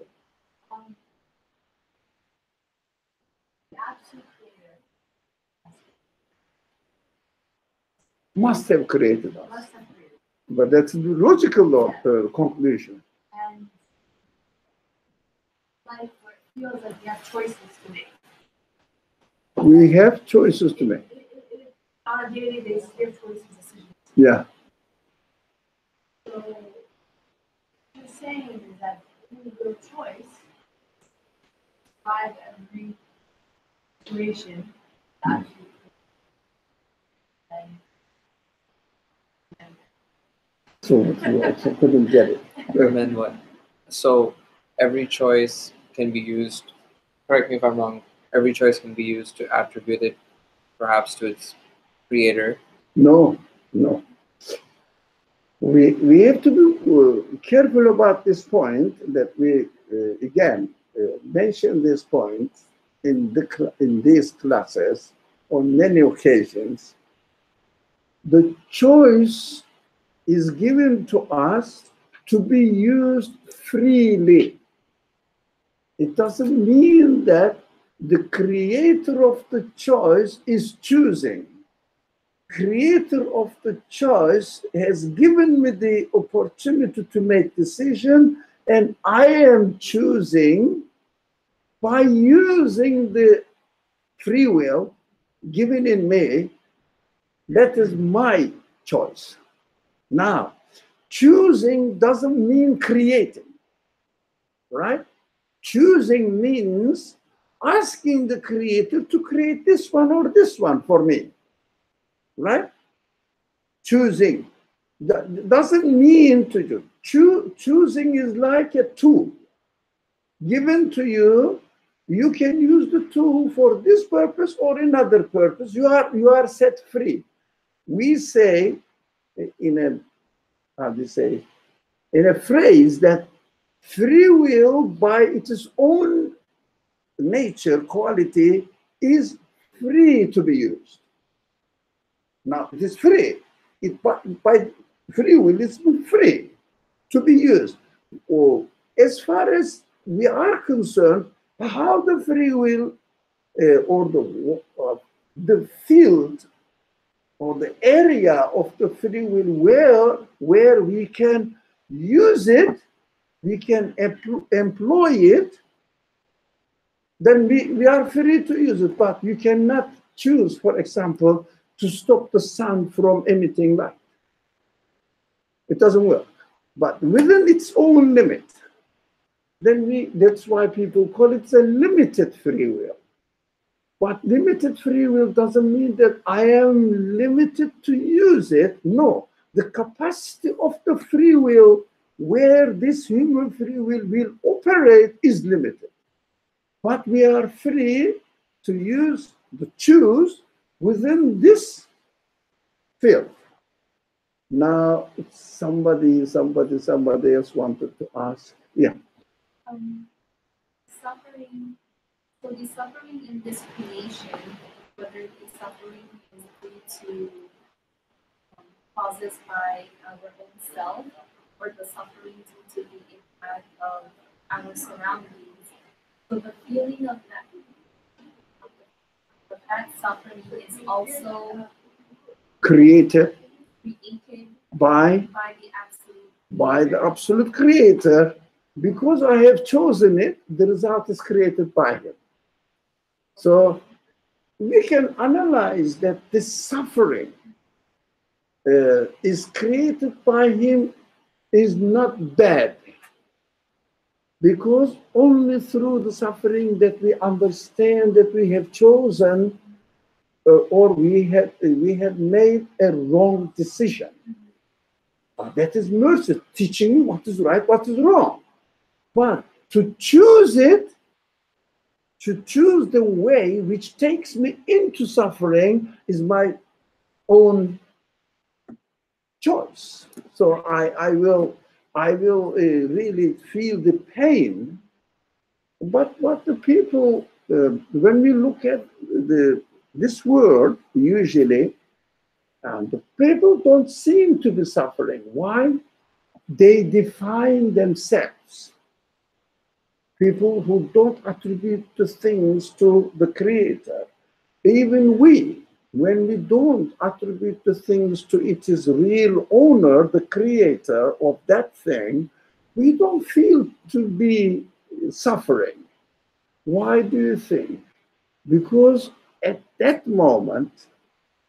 Must have created us. But that's the logical conclusion. And life feels like we have choices to make. We have choices to make. On a daily basis, we have choices, decisions. Yeah. So, what you're saying is that through your choice, by every situation that you So you also couldn't get it. And then what? So every choice can be used, correct me if I'm wrong, every choice can be used to attribute it perhaps to its creator. No, no. We have to be careful about this point that we, again, mention this point in these classes on many occasions. The choice is given to us to be used freely. It doesn't mean that the creator of the choice is choosing. Creator of the choice has given me the opportunity to make decision, and I am choosing by using the free will given in me. That is my choice. Now, choosing doesn't mean creating, right? Choosing means asking the creator to create this one or this one for me, right? Choosing doesn't mean to do. Choosing is like a tool given to you. You can use the tool for this purpose or another purpose. You are set free. We say in a, how do you say, in a phrase that free will by its own nature, quality, is free to be used. Now, it is free. By free will, it's free to be used. Or as far as we are concerned, how the free will or the field or the area of the free will where we can use it, we can employ it, then we are free to use it. But you cannot choose, for example, to stop the sun from emitting light. It doesn't work. But within its own limit, then that's why people call it a limited free will. But limited free will doesn't mean that I am limited to use it. No, the capacity of the free will where this human free will operate is limited. But we are free to choose within this field. Now, somebody else wanted to ask. Yeah. Suffering. So the suffering in this creation, whether the suffering is due to causes by our own self, or the suffering due to the impact of our surroundings. So the feeling of that suffering is also Created by the absolute creator. Because I have chosen it, the result is created by him. So we can analyze that this suffering is created by him is not bad, because only through the suffering that we understand that we have chosen or we have made a wrong decision. That is mercy, teaching you what is right, what is wrong. But to choose it To choose the way which takes me into suffering is my own choice. So I will really feel the pain. But what the people, when we look at this world, usually, the people don't seem to be suffering. Why? They define themselves. People who don't attribute the things to the Creator. Even we, when we don't attribute the things to its real owner, the Creator of that thing, we don't feel to be suffering. Why do you think? Because at that moment,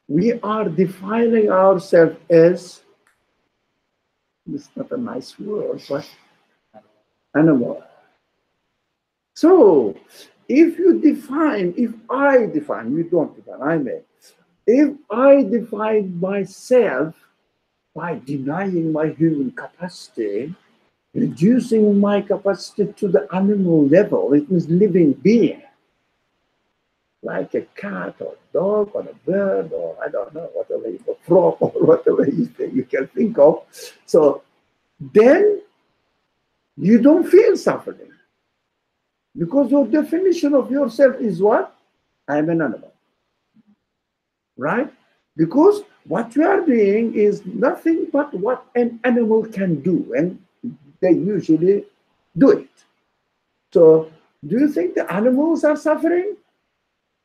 we are defining ourselves as, it's not a nice word, but animal. So, if I define, you don't define, I may. If I define myself by denying my human capacity, reducing my capacity to the animal level, it means living being, like a cat or dog or a bird or I don't know, whatever, a frog or whatever you can think of. So then you don't feel suffering. Because your definition of yourself is what? I am an animal. Right? Because what you are doing is nothing but what an animal can do, and they usually do it. So, do you think the animals are suffering?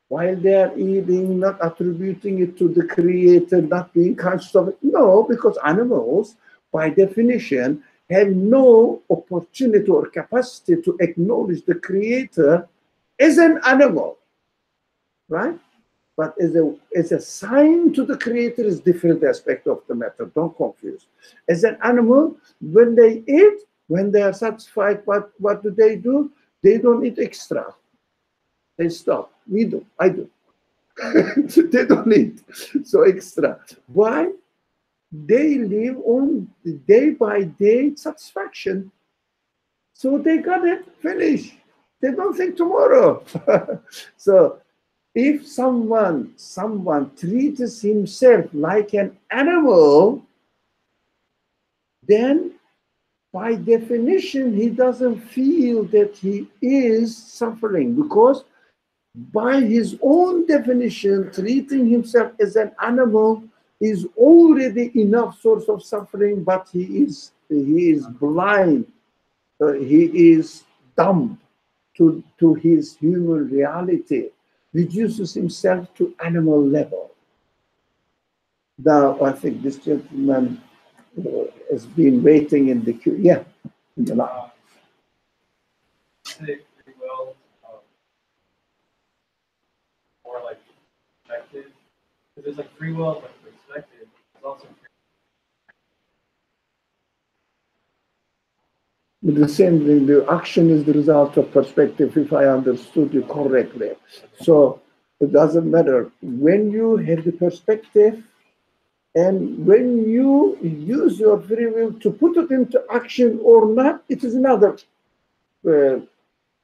While they are eating, not attributing it to the Creator, not being conscious of it? No, because animals, by definition, have no opportunity or capacity to acknowledge the Creator as an animal, right? But as a sign to the Creator is different aspect of the matter. Don't confuse. As an animal, when they eat, when they are satisfied, what do? They don't eat extra. They stop. We do. I do. They don't eat so extra. Why? They live on day by day satisfaction. So they got it, finish. They don't think tomorrow. So if someone treats himself like an animal, then by definition he doesn't feel that he is suffering, because by his own definition, treating himself as an animal is already enough source of suffering, but he is blind, he is dumb to his human reality, reduces himself to animal level. Now, I think this gentleman has been waiting in the queue. Yeah, in the line. Say pretty well, more like perspective. Because there's like free will, like perspective. There's also With the same thing, the action is the result of perspective, if I understood you correctly. So it doesn't matter when you have the perspective and when you use your free will to put it into action or not, it is another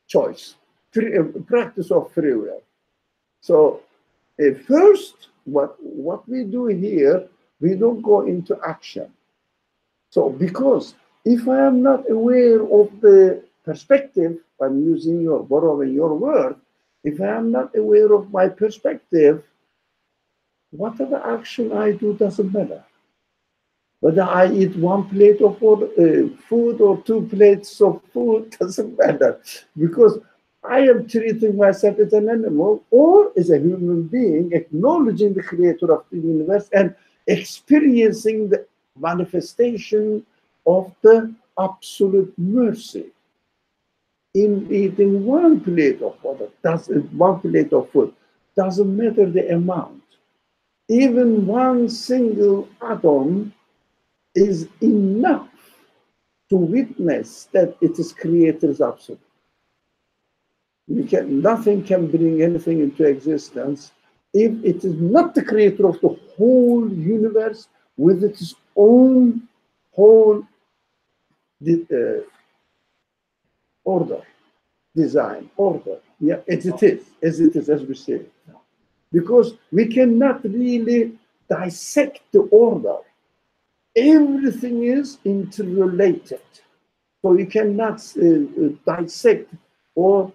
choice, practice of free will. So first, what we do here, we don't go into action. So because if I am not aware of the perspective, I'm using borrowing your word, if I am not aware of my perspective, whatever action I do doesn't matter. Whether I eat one plate of food or 2 plates of food doesn't matter, because I am treating myself as an animal or as a human being, acknowledging the Creator of the universe and experiencing the manifestation of the absolute mercy. In eating one plate of food, doesn't matter the amount. Even one single atom is enough to witness that it is Creator's absolute. Nothing can bring anything into existence if it is not the Creator of the whole universe with its own whole order, design, order. Yeah, as it is, as we say. Because we cannot really dissect the order. Everything is interrelated. So you cannot dissect or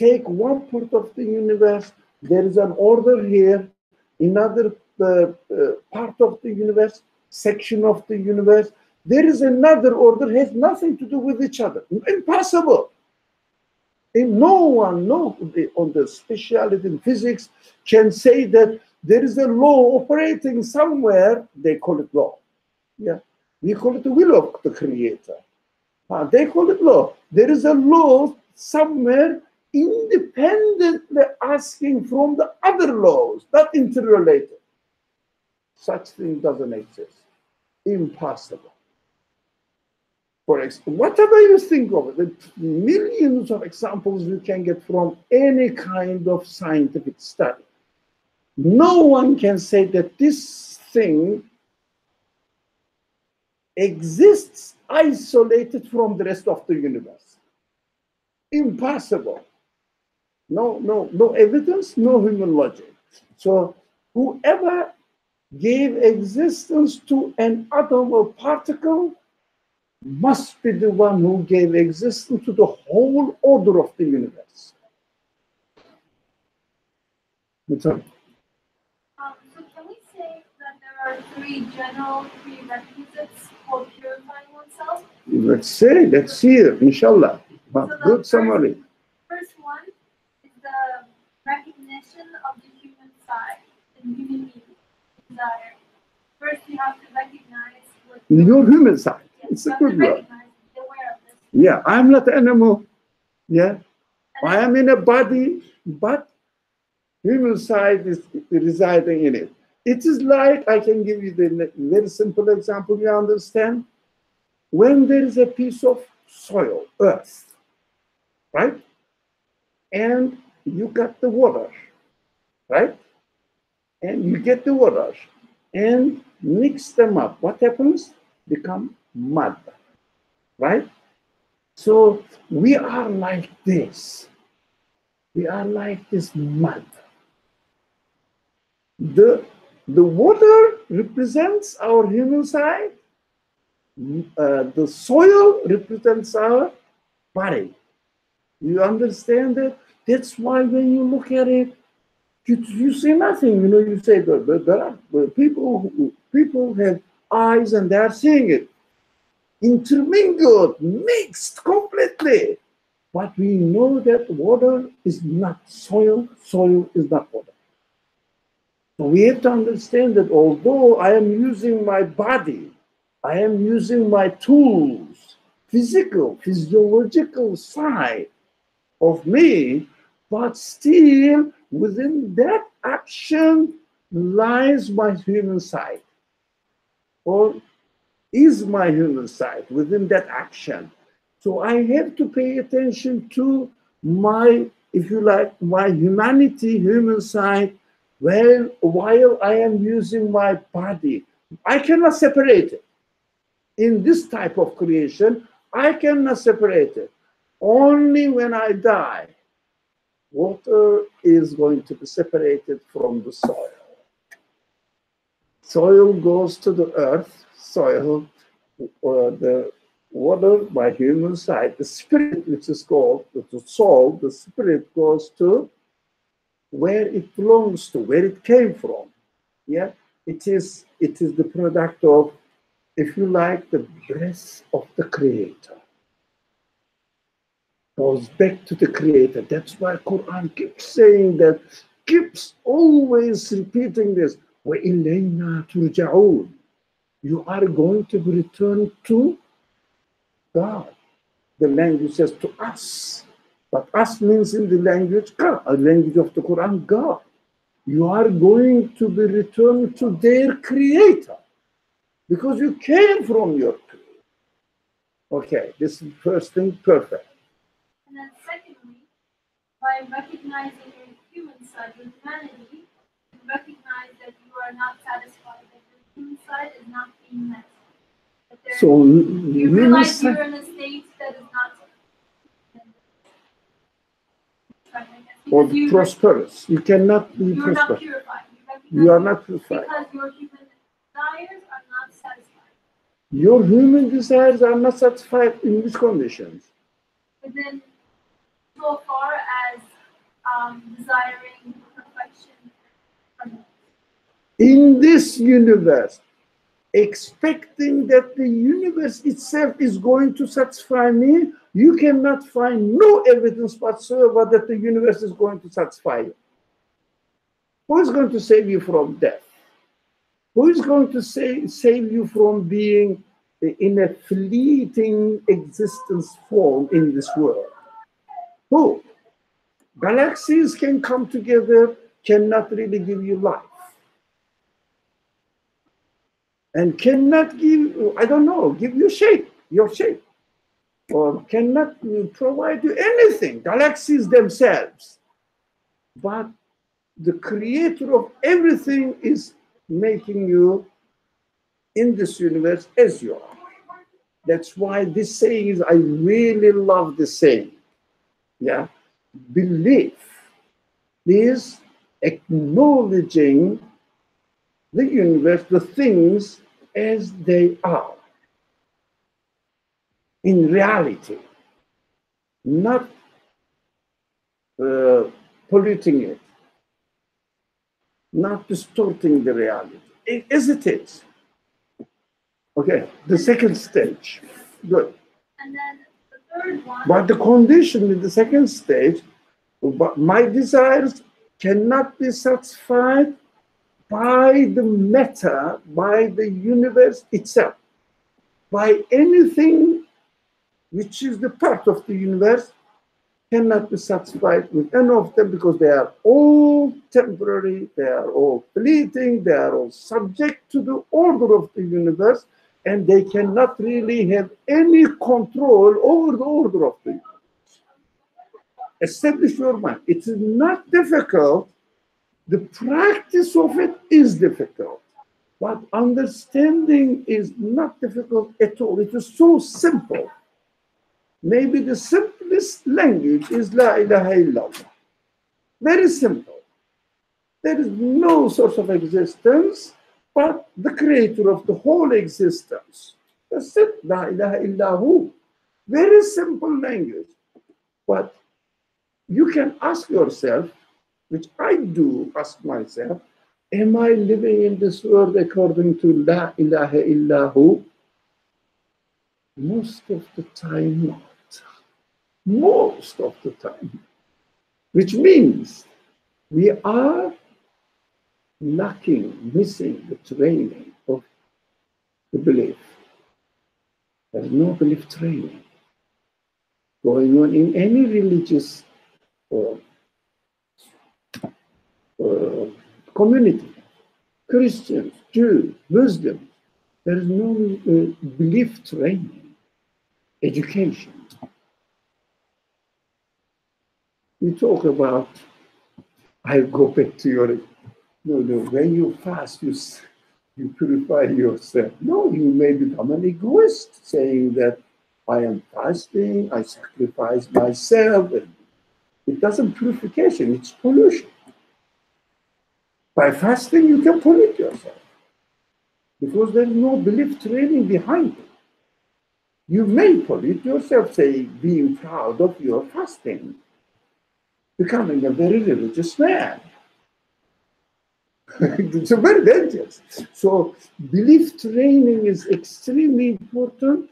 take one part of the universe. There is an order here, another part of the universe, section of the universe. There is another order, has nothing to do with each other. Impossible. And no one on the speciality in physics can say that there is a law operating somewhere. They call it law. Yeah, we call it the will of the creator. They call it law. There is a law somewhere independently asking from the other laws, not interrelated. Such thing doesn't exist. Impossible. For example, whatever you think of it, millions of examples you can get from any kind of scientific study. No one can say that this thing exists isolated from the rest of the universe. Impossible. No evidence, no human logic. So whoever gave existence to an atom or particle must be the one who gave existence to the whole order of the universe. So can we say that there are three general prerequisites for purifying oneself? Let's hear, inshallah. Good summary. First one is the recognition of the human side, the human need, desire. First, you have to recognize what Your human side. Yes, It's you a have to good word. recognize, be aware of this. Yeah, I'm not an animal. Yeah, And I am in a body, but human side is residing in it. It is like, I can give you the very simple example you understand. When there is a piece of soil, earth, right? And you got the water, right? And you get the water and mix them up. What happens? Become mud, right? So we are like this. We are like this mud. The water represents our human side. The soil represents our body. You understand that? That's why when you look at it, you see nothing. You know, you say that there are people have eyes and they are seeing it. Intermingled, mixed completely. But we know that water is not soil, soil is not water. So we have to understand that although I am using my body, I am using my tools, physiological side of me, but still within that action lies my human side, or is my human side within that action. So I have to pay attention to my, if you like, my humanity, human side, while I am using my body. I cannot separate it. In this type of creation, I cannot separate it. Only when I die, water is going to be separated from the soil. Soil goes to the earth, soil, the water by human side, the spirit, which is called the soul, the spirit goes to where it belongs to, where it came from. Yeah, it is the product of, if you like, the breath of the Creator. Goes back to the Creator. That's why Quran keeps saying that, keeps always repeating this. وَإِلَيْنَا تُرْجَعُونَ. You are going to be returned to God. The language says to us. But us means in the language, God, a language of the Quran, God. You are going to be returned to their Creator. Because you came from your Creator. Okay, this is the first thing, perfect. And then secondly, by recognizing your human side, your humanity, you recognize that you are not satisfied, that your human side is not being met. So You realize you're in a state that is not. or Because you- prosperous. You cannot be You're not prosperous. purified. You are not purified. Because your human desires are not satisfied. Your human desires are not satisfied in these conditions. But then, so far as desiring perfection, In this universe, expecting that the universe itself is going to satisfy me, you cannot find no evidence whatsoever that the universe is going to satisfy you. Who is going to save you from death? Who is going to save you from being in a fleeting existence form in this world? Who? Galaxies can come together, cannot really give you life. And cannot give, I don't know, give you shape, your shape. Or cannot provide you anything, galaxies themselves. But the creator of everything is making you in this universe as you are. That's why this saying is, I really love this saying. Yeah. Belief is acknowledging the universe, the things as they are in reality, not polluting it, not distorting the reality, as it is. Okay, the second stage. Good. and then the third one. But the condition in the second stage, my desires cannot be satisfied by the matter, by the universe itself, by anything which is the part of the universe, cannot be satisfied with any of them because they are all temporary, they are all fleeting, they are all subject to the order of the universe, and they cannot really have any control over the order of the universe. Establish your mind. It is not difficult. The practice of it is difficult, but understanding is not difficult at all. It is so simple. Maybe the simplest language is La ilaha illallah. Very simple. There is no source of existence but the creator of the whole existence. That's it. La ilaha illahu. Very simple language. But you can ask yourself, which I do ask myself, am I living in this world according to La ilaha illahu? Most of the time, not. Most of the time. Which means we are lacking, missing the training of the belief. There is no belief training going on in any religious community. Christians, Jews, Muslims, there is no belief training, education. We talk about, I go back to your, when you fast, you purify yourself. No, you may become an egoist, saying that I am fasting, I sacrifice myself. It doesn't purification, it's pollution. By fasting, you can pollute yourself because there is no belief training behind it. You may pollute yourself, say, being proud of your fasting, becoming a very religious man. It's very dangerous. So belief training is extremely important.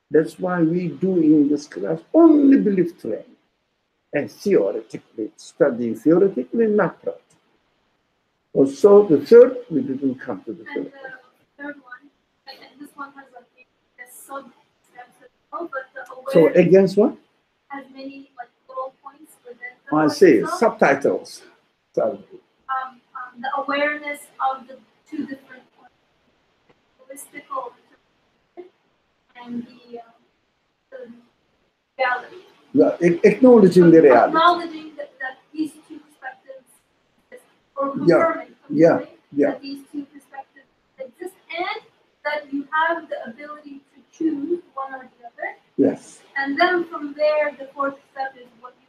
That's why we do in this class only belief training. And theoretically, studying theoretically, not practically. Also, the third, we didn't come to the And third. the third one, and this one has like a sub-steps as well, but the So awareness against what? has many like little points within the I one see, itself. subtitles. So, The awareness of the two different points, holistical and the reality. yeah, acknowledging the reality. Acknowledging that these two perspectives exist, or Yeah, confirming yeah. that these two perspectives exist, and that you have the ability to choose one or the other. Yes. And then from there, the fourth step is what you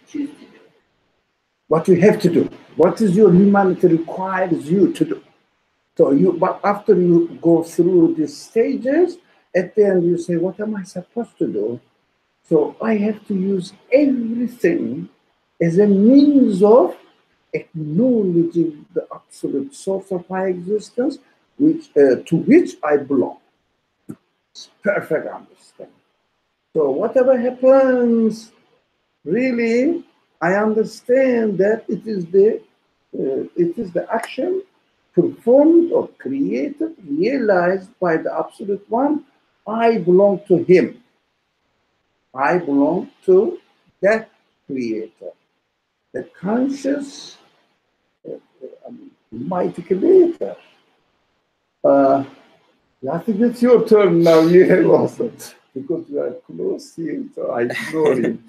choose what you have to do. What is your humanity requires you to do. So but after you go through these stages, at the end you say, what am I supposed to do? So I have to use everything as a means of acknowledging the absolute source of my existence, which to which I belong. It's perfect understanding. So whatever happens, really, I understand that it is the action performed or created, realized by the Absolute One. I belong to Him. I belong to that Creator, the conscious, mighty Creator. I think it's your turn now. You have also, because we are close here, so I ignore him.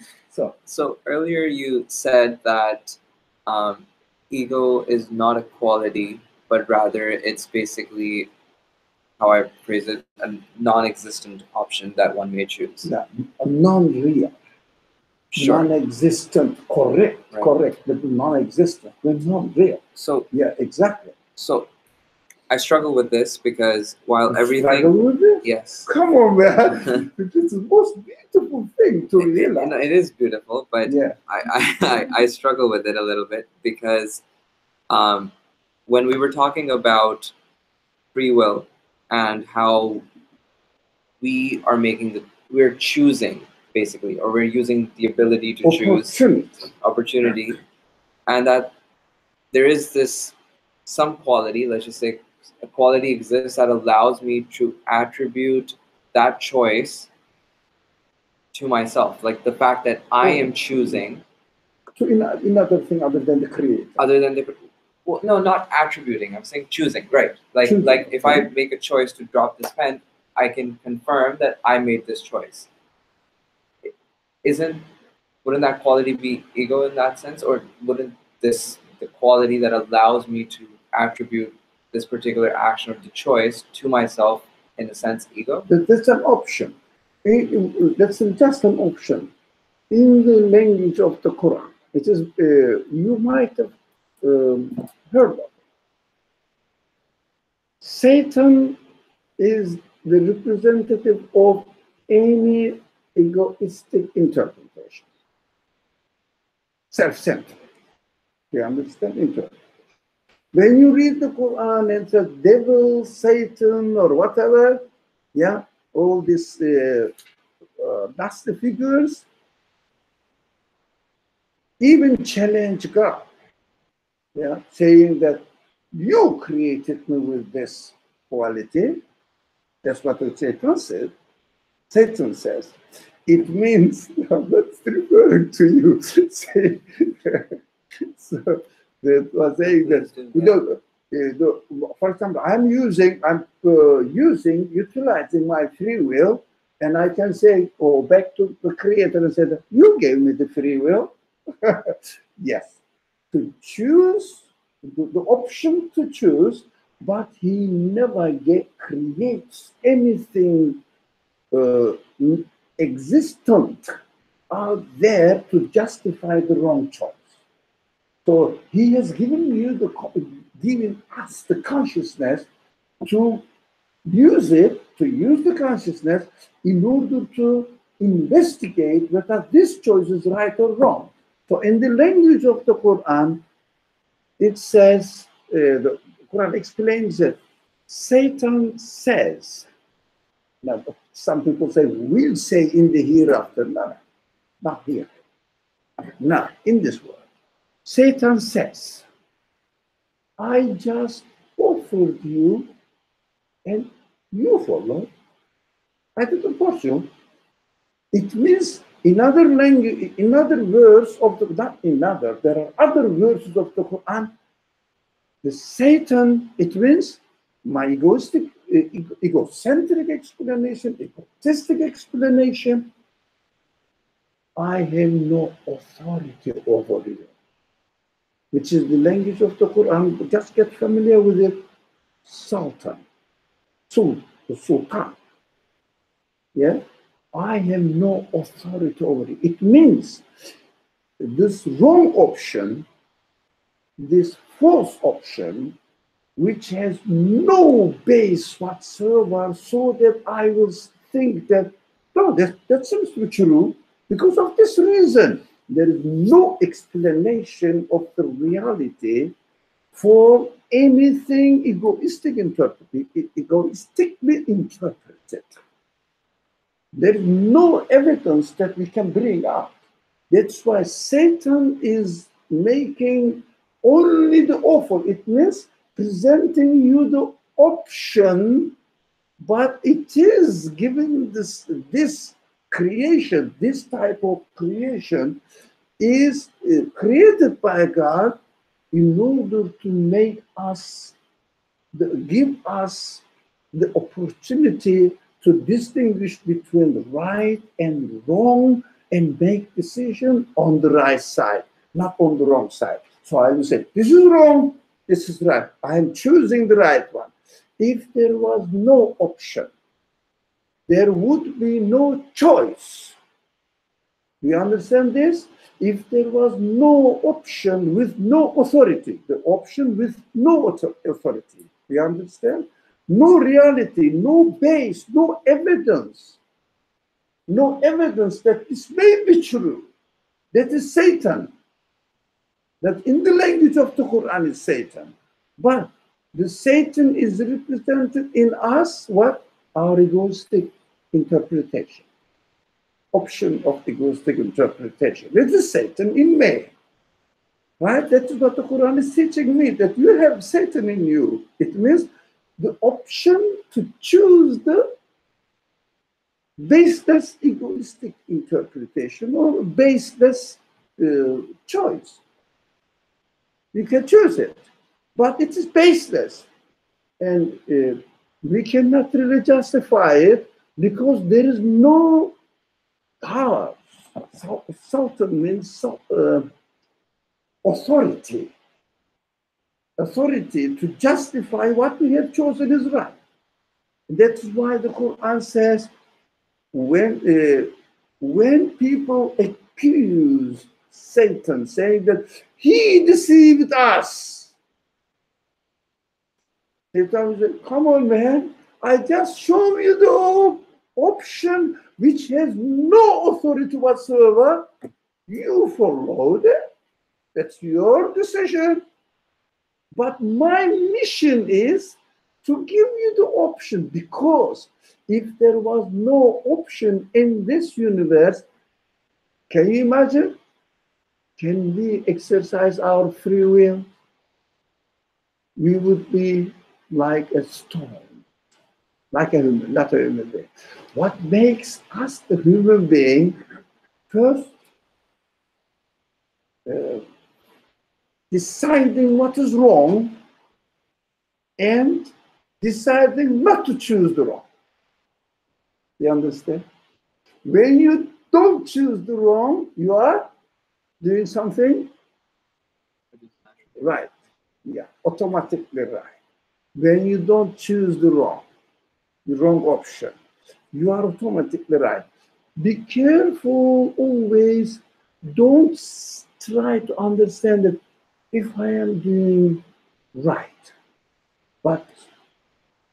So earlier you said that ego is not a quality, but rather it's basically, how I phrase it, a non-existent option that one may choose. Yeah, a non-real, Sure. non-existent, correct, Right. correct, but non-existent, but not real. So Yeah, exactly. So I struggle with this because while everything, Struggle with it? yes, Come on, man. It's the most beautiful thing to realize. it is beautiful, but Yeah. I struggle with it a little bit because when we were talking about free will and how we're choosing basically, or we're using the ability to choose opportunity, and that there is this some quality, let's just say a quality exists that allows me to attribute that choice to myself, like the fact that I am choosing To another thing other than the creator. other than the, well, no, not attributing, I'm saying choosing, right? Choosing. Like if I make a choice to drop this pen, I can confirm that I made this choice. Wouldn't that quality be ego in that sense, or wouldn't the quality that allows me to attribute this particular action or the choice to myself, in a sense, ego? That's an option. That's just an option. In the language of the Quran, it is, you might have heard of it. Satan is the representative of any egoistic interpretation. Self-centered. You understand? Interpretation. When you read the Quran and says devil, Satan, or whatever, yeah, all these nasty figures, even challenge God, yeah, saying that you created me with this quality. That's what Satan said. Satan says. It means, I'm not referring to you. So that was saying that, for example, I'm utilizing my free will, and I can say, back to the creator and say, you gave me the free will. Yes, to choose, the option to choose, but he never creates anything existent out there to justify the wrong choice. So he has given us the consciousness to use it, to use the consciousness in order to investigate whether this choice is right or wrong. So in the language of the Quran, it says, the Quran explains it, Satan says. Now, some people say, we'll say in the hereafter. No, not here. Not in this world. Satan says, I just offered you and you followed. I didn't force you. It means in other language, in other verse of the, not in other, there are other verses of the Quran. The Satan, it means my egocentric explanation, egotistic explanation. I have no authority over you, which is the language of the Quran. Just get familiar with it. Sultan, the Sultan. Yeah, I have no authority over it. It means this wrong option this false option, which has no base whatsoever, so that I will think that, no, that seems to be true because of this reason. There is no explanation of the reality for anything egoistically interpreted. There is no evidence that we can bring up. That's why Satan is making only the offer. It means presenting you the option, but it is giving this creation, this type of creation is created by God in order to make us, give us the opportunity to distinguish between right and wrong and make decision on the right side, not on the wrong side. So I will say, this is wrong, this is right. I am choosing the right one. If there was no option, there would be no choice. Do you understand this? If there was no option with no authority, the option with no authority, do you understand? No reality, no base, no evidence that this may be true. That is Satan. That in the language of the Quran is Satan. But the Satan is represented in us, what? Our egoistic interpretation. Option of egoistic interpretation. That is Satan in me. Right? That is what the Quran is teaching me, that you have Satan in you. It means the option to choose the baseless egoistic interpretation or baseless choice. You can choose it, but it is baseless. And we cannot really justify it because there is no power. Sultan means authority. Authority to justify what we have chosen is right. That's why the Quran says, when people accuse Satan, saying that he deceived us, Satan said, come on, man, I just show you the option which has no authority whatsoever. You followed it. That's your decision. But my mission is to give you the option, because if there was no option in this universe, can you imagine? Can we exercise our free will? We would be like a stone, like a human, not a human being. What makes us the human being? First, deciding what is wrong and deciding not to choose the wrong. You understand? When you don't choose the wrong, you are doing something right. Yeah, automatically right. When you don't choose the wrong option, you are automatically right. Be careful always. Don't try to understand that if I am doing right, but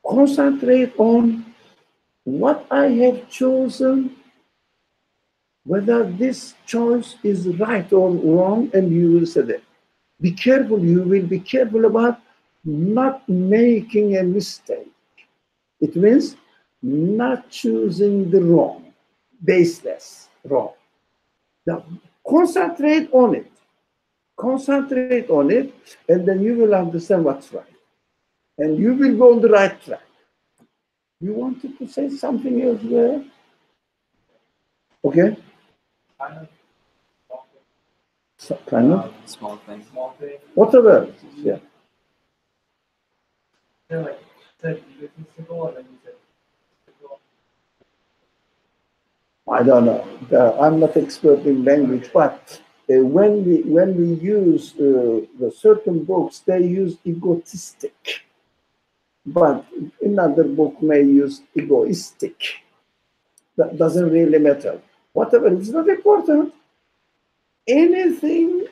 concentrate on what I have chosen, whether this choice is right or wrong, and you will say that. Be careful, you will be careful about not making a mistake. It means not choosing the wrong, baseless wrong. Now, concentrate on it. Concentrate on it, and then you will understand what's right. And you will go on the right track. You wanted to say something else there? Okay? So, kind of? Small thing. Whatever. Yeah. They're like, said egotistical, and then you said egotistical. I don't know. I'm not expert in language, but when we use the certain books, they use egotistic. But another book may use egoistic. That doesn't really matter. Whatever, it's not important. Anything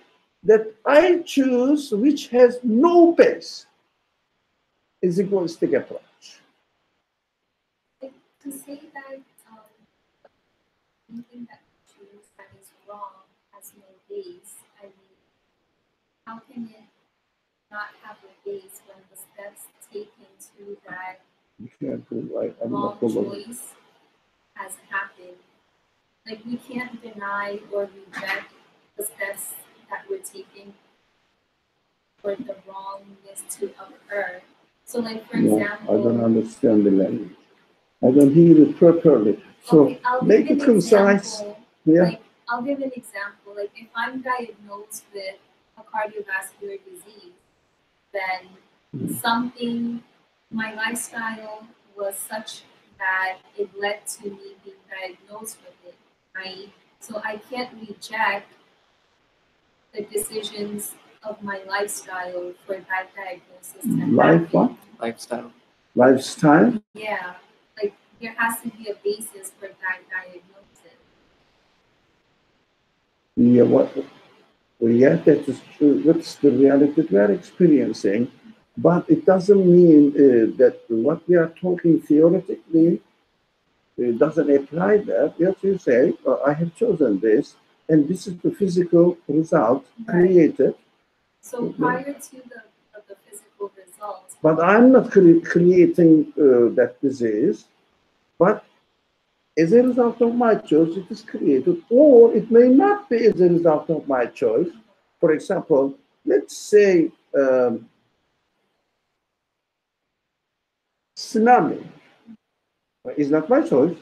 that I choose which has no base is egoistic approach. To say that anything that you choose that is wrong has no base, I mean, how can it not have a base when the steps taken to that wrong choice has happened? Like, we can't deny or reject the steps that were taken for the wrongness to occur. So, like, for example, I don't understand the language. I don't hear it properly. So okay, I'll make give it an concise. example. Yeah. Like, I'll give an example. Like, if I'm diagnosed with a cardiovascular disease, then something, my lifestyle was such that it led to me being diagnosed with it, right? So I can't reject the decisions of my lifestyle for that diagnosis to happen. Lifestyle. Lifestyle? Yeah, like there has to be a basis for that diagnosis. Yeah, that is true. That's the reality that we are experiencing. But it doesn't mean that what we are talking theoretically doesn't apply that. Yes, you say, I have chosen this, and this is the physical result created. So prior to the physical results. But I'm not creating that disease, but as a result of my choice, it is created, or it may not be as a result of my choice. For example, let's say tsunami is not my choice,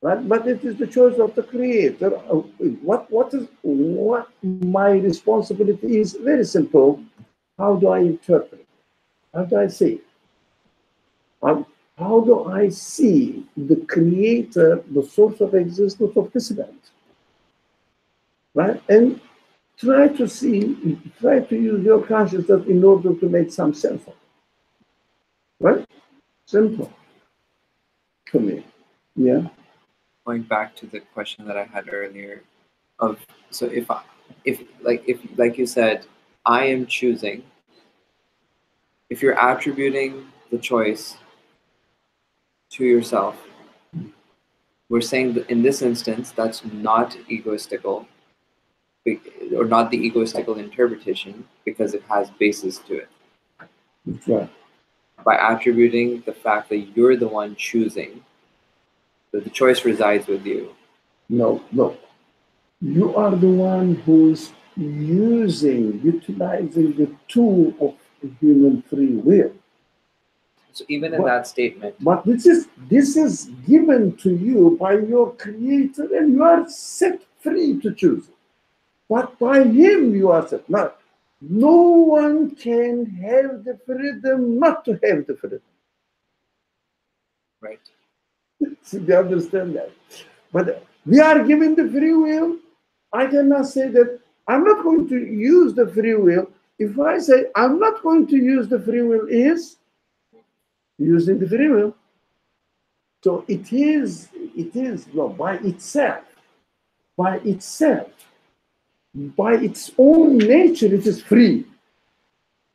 right? But it is the choice of the creator. What my responsibility is very simple. How do I interpret? How do I see it? How do I see the creator, the source of existence of this event? Right? And try to use your consciousness in order to make some sense of it. Right? Simple to me. Yeah. Going back to the question that I had earlier of, so if like you said, I am choosing, if you're attributing the choice to yourself, we're saying that in this instance that's not egoistical, or not the egoistical interpretation, because it has basis to it. That's right. By attributing the fact that you're the one choosing, that the choice resides with you. No. You are the one who's utilizing the tool of human free will. So even in that statement. But this is given to you by your creator, and you are set free to choose it. But by him you are set. Now, no one can have the freedom not to have the freedom. Right. So you understand that. But we are given the free will. I cannot say that I'm not going to use the free will. If I say I'm not going to use the free will, is using the free will. So it is by itself, by its own nature, it is free.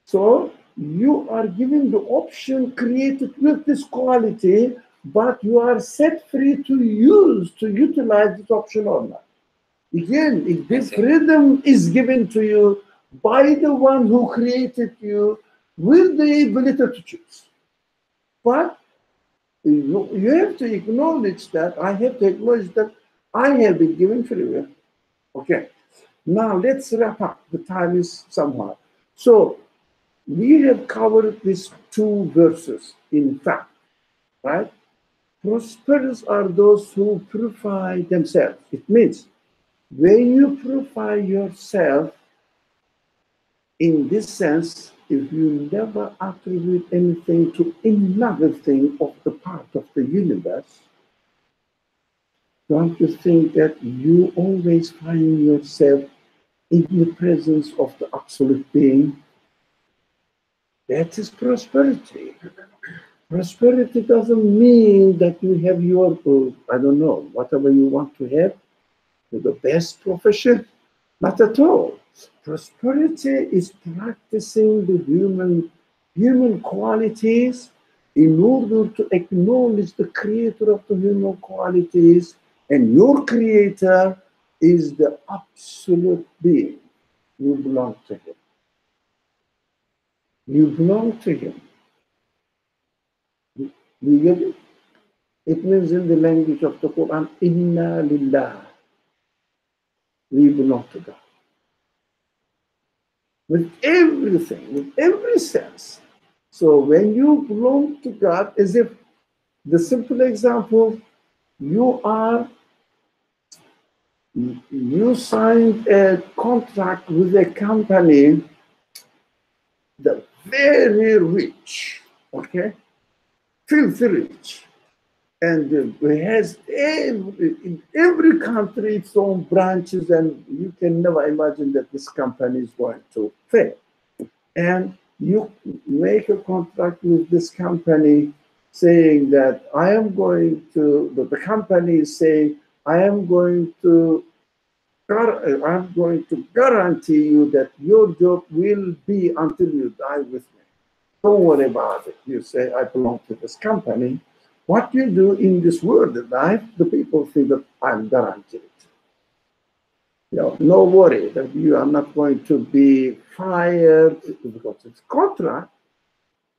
So you are given the option created with this quality, but you are set free to utilize this option or not. Again, if this freedom is given to you by the one who created you with the ability to choose. But you have to acknowledge that, I have to acknowledge that I have been given free will. Okay. Now let's wrap up. The time is somewhat. So we have covered these two verses, in fact, right? Prosperous are those who purify themselves. It means when you purify yourself, in this sense, if you never attribute anything to another thing of the part of the universe, don't you think that you always find yourself in the presence of the absolute being? That is prosperity. Prosperity doesn't mean that you have your, I don't know, whatever you want to have, the best profession. Not at all. Prosperity is practicing the human qualities in order to acknowledge the creator of the human qualities, and your creator is the absolute being. You belong to him. You belong to him. You get it? It means in the language of the Quran, Inna lillah. We belong to God. With everything, with every sense. So when you belong to God, as if the simple example, you signed a contract with a company that very rich, okay, filthy rich, and it has in every country its own branches, and you can never imagine that this company is going to fail. And you make a contract with this company saying that the company is saying, I'm going to guarantee you that your job will be until you die with me. Don't worry about it. You say, I belong to this company. What you do in this world of life, the people think that I'm guaranteed. No worry that you are not going to be fired because it's contract.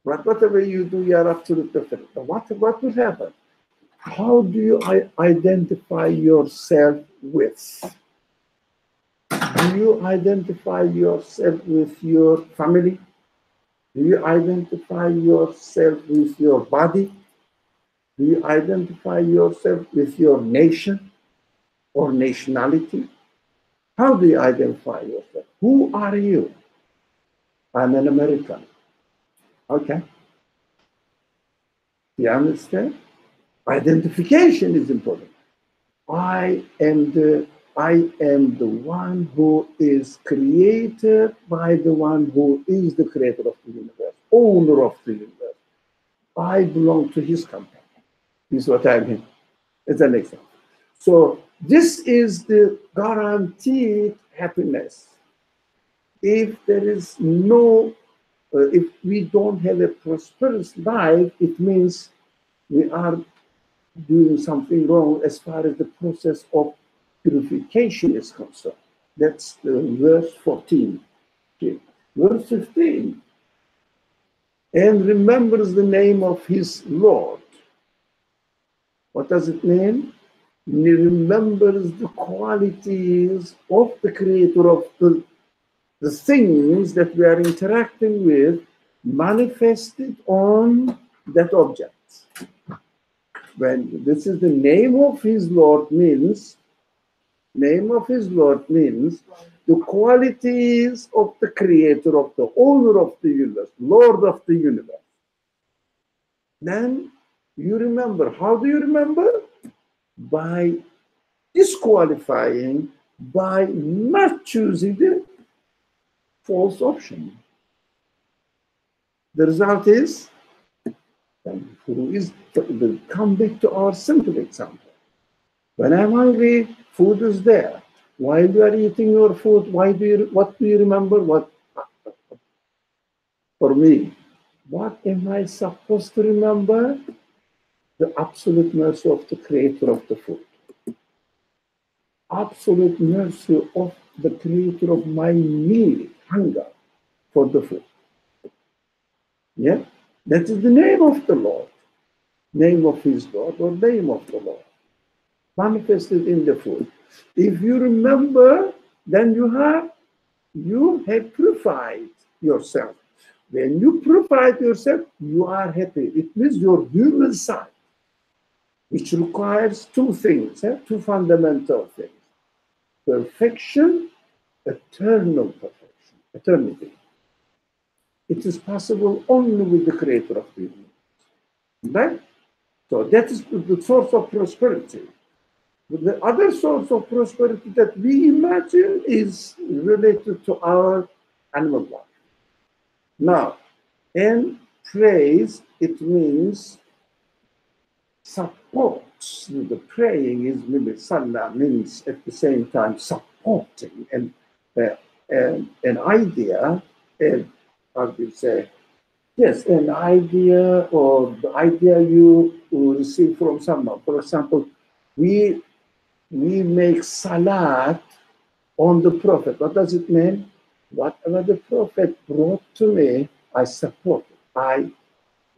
But whatever you do, you are absolutely different. But what will happen? How do you identify yourself with? Do you identify yourself with your family? Do you identify yourself with your body? Do you identify yourself with your nation or nationality? How do you identify yourself? Who are you? I'm an American. Okay. You understand? Identification is important. I am the one who is created by the one who is the creator of the universe, owner of the universe. I belong to his company. This is what I mean. As an example. So this is the guaranteed happiness. If there is if we don't have a prosperous life, it means we are doing something wrong as far as the process of purification is concerned. That's verse 14. Okay. Verse 15. And remembers the name of his Lord. What does it mean? He remembers the qualities of the creator of the things that we are interacting with manifested on that object. When this is the name of his Lord means the qualities of the creator, of the owner of the universe, Lord of the universe. Then you remember. How do you remember? By disqualifying, by not choosing the false option. The result is, come back to our simple example. When I'm hungry, food is there. While you are eating your food, what do you remember? For me, what am I supposed to remember? The absolute mercy of the creator of the food. Absolute mercy of the creator of my need, hunger for the food. Yeah? That is the name of the Lord. Name of his Lord or name of the Lord. Manifested in the food. If you remember, then you have purified yourself. When you purified yourself, you are happy. It means your human side, which requires two things, two fundamental things. Perfection, eternal perfection, eternity. It is possible only with the creator of the universe. Right? So that is the source of prosperity. But the other source of prosperity that we imagine is related to our animal life. Now, in praise, it means support. The praying is maybe salah means at the same time supporting and an idea, and how do you say, yes, an idea or the idea you receive from someone. For example, we make salat on the Prophet. What does it mean? Whatever the Prophet brought to me, I support it. How do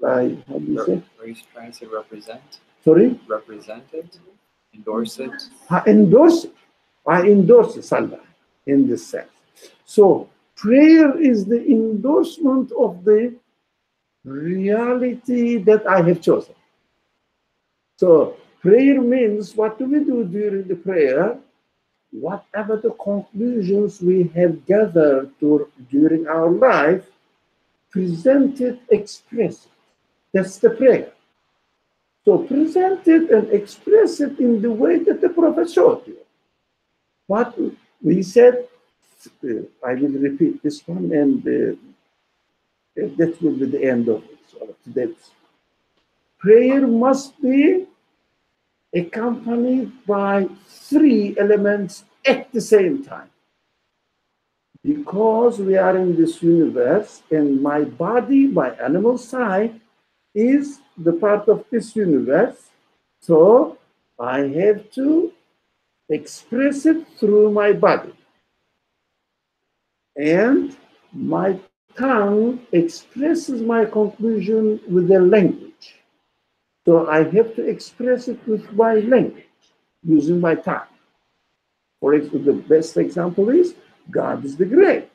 you say? Are you trying to represent? Sorry? Represent it? Endorse it? I endorse it. I endorse Salah in this sense. So prayer is the endorsement of the reality that I have chosen. So prayer means, what do we do during the prayer? Whatever the conclusions we have gathered during our life, present it, express it. That's the prayer. So present it and express it in the way that the Prophet showed you. What we said, I will repeat this one, and that will be the end of it. So today's prayer must be accompanied by three elements at the same time. Because we are in this universe, and my body, my animal side, is the part of this universe, so I have to express it through my body. And my tongue expresses my conclusion with a language. So I have to express it with my language, using my tongue. For example, the best example is, God is the great.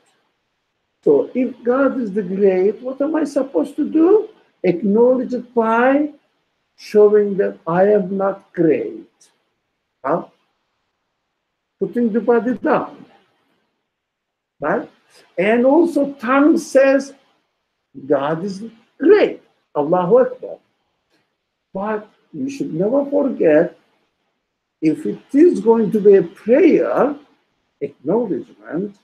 So if God is the great, what am I supposed to do? Acknowledge it by showing that I am not great. Huh? Putting the body down. Right? And also tongue says, God is great. Allahu Akbar. But you should never forget, if it is going to be a prayer, acknowledgement,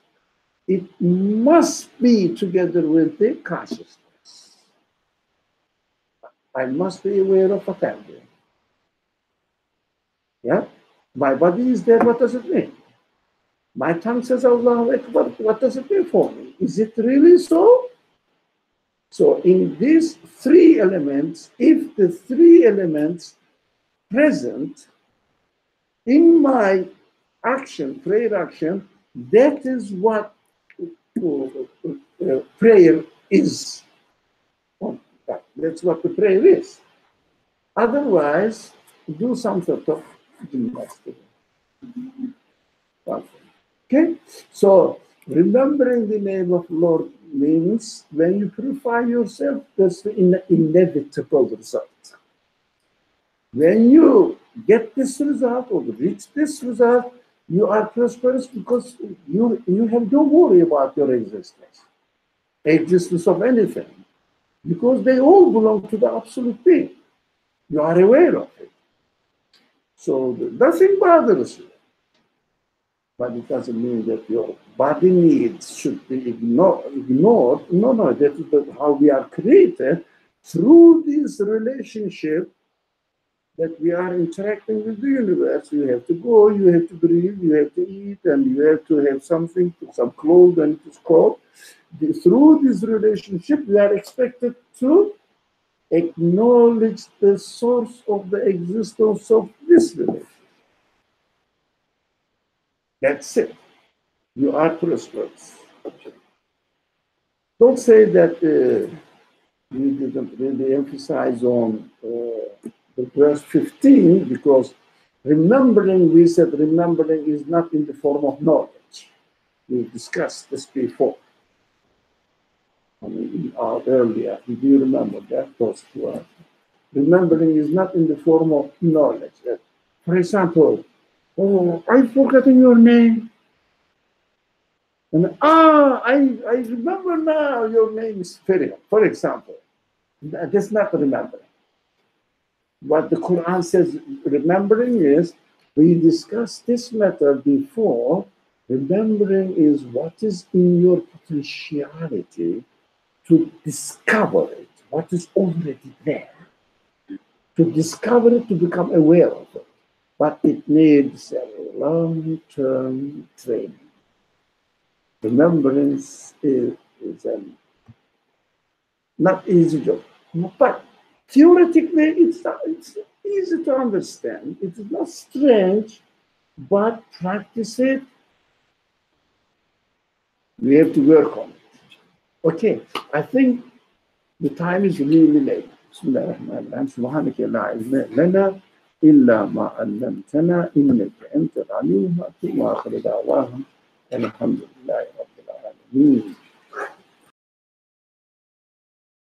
it must be together with the consciousness. I must be aware of what I'm doing. Yeah? My body is there, what does it mean? My tongue says Allahu Akbar, what does it mean for me? Is it really so? So in these three elements, if the three elements present in my action, prayer action, that is what prayer is. That's what the prayer is. Otherwise, do some sort of gymnastics. Okay? So, remembering the name of Lord means when you purify yourself, that's the inevitable result. When you get this result or reach this result, you are prosperous because you have no worry about your existence of anything, because they all belong to the absolute being. You are aware of it. So nothing bothers you. But it doesn't mean that your body needs should be ignored. No, that is how we are created, through this relationship that we are interacting with the universe. You have to go, you have to breathe, you have to eat, and you have to have something, some clothes and to scroll. Through this relationship, we are expected to acknowledge the source of the existence of this relationship. That's it. You are prosperous. Don't say that we didn't really emphasize on the verse 15, because remembering, we said remembering is not in the form of knowledge. We discussed this before. Earlier. Do you remember that? Those two are. Remembering is not in the form of knowledge. For example, oh, I've forgotten your name. And I remember now your name is Ferial, for example. That's not remembering. What the Quran says remembering is, we discussed this matter before. Remembering is what is in your potentiality to discover it, what is already there. To discover it, to become aware of it. But it needs a long-term training. Remembrance is not easy job, but theoretically it's easy to understand. It is not strange, but practice it. We have to work on it. Okay, I think the time is really late. بسم الله الرحمن الرحيم. سبحانك لا علم لنا إلا ما علمتنا إنك أنت العليم الحكيم. وآخر دعواهم الحمد لله رب العالمين.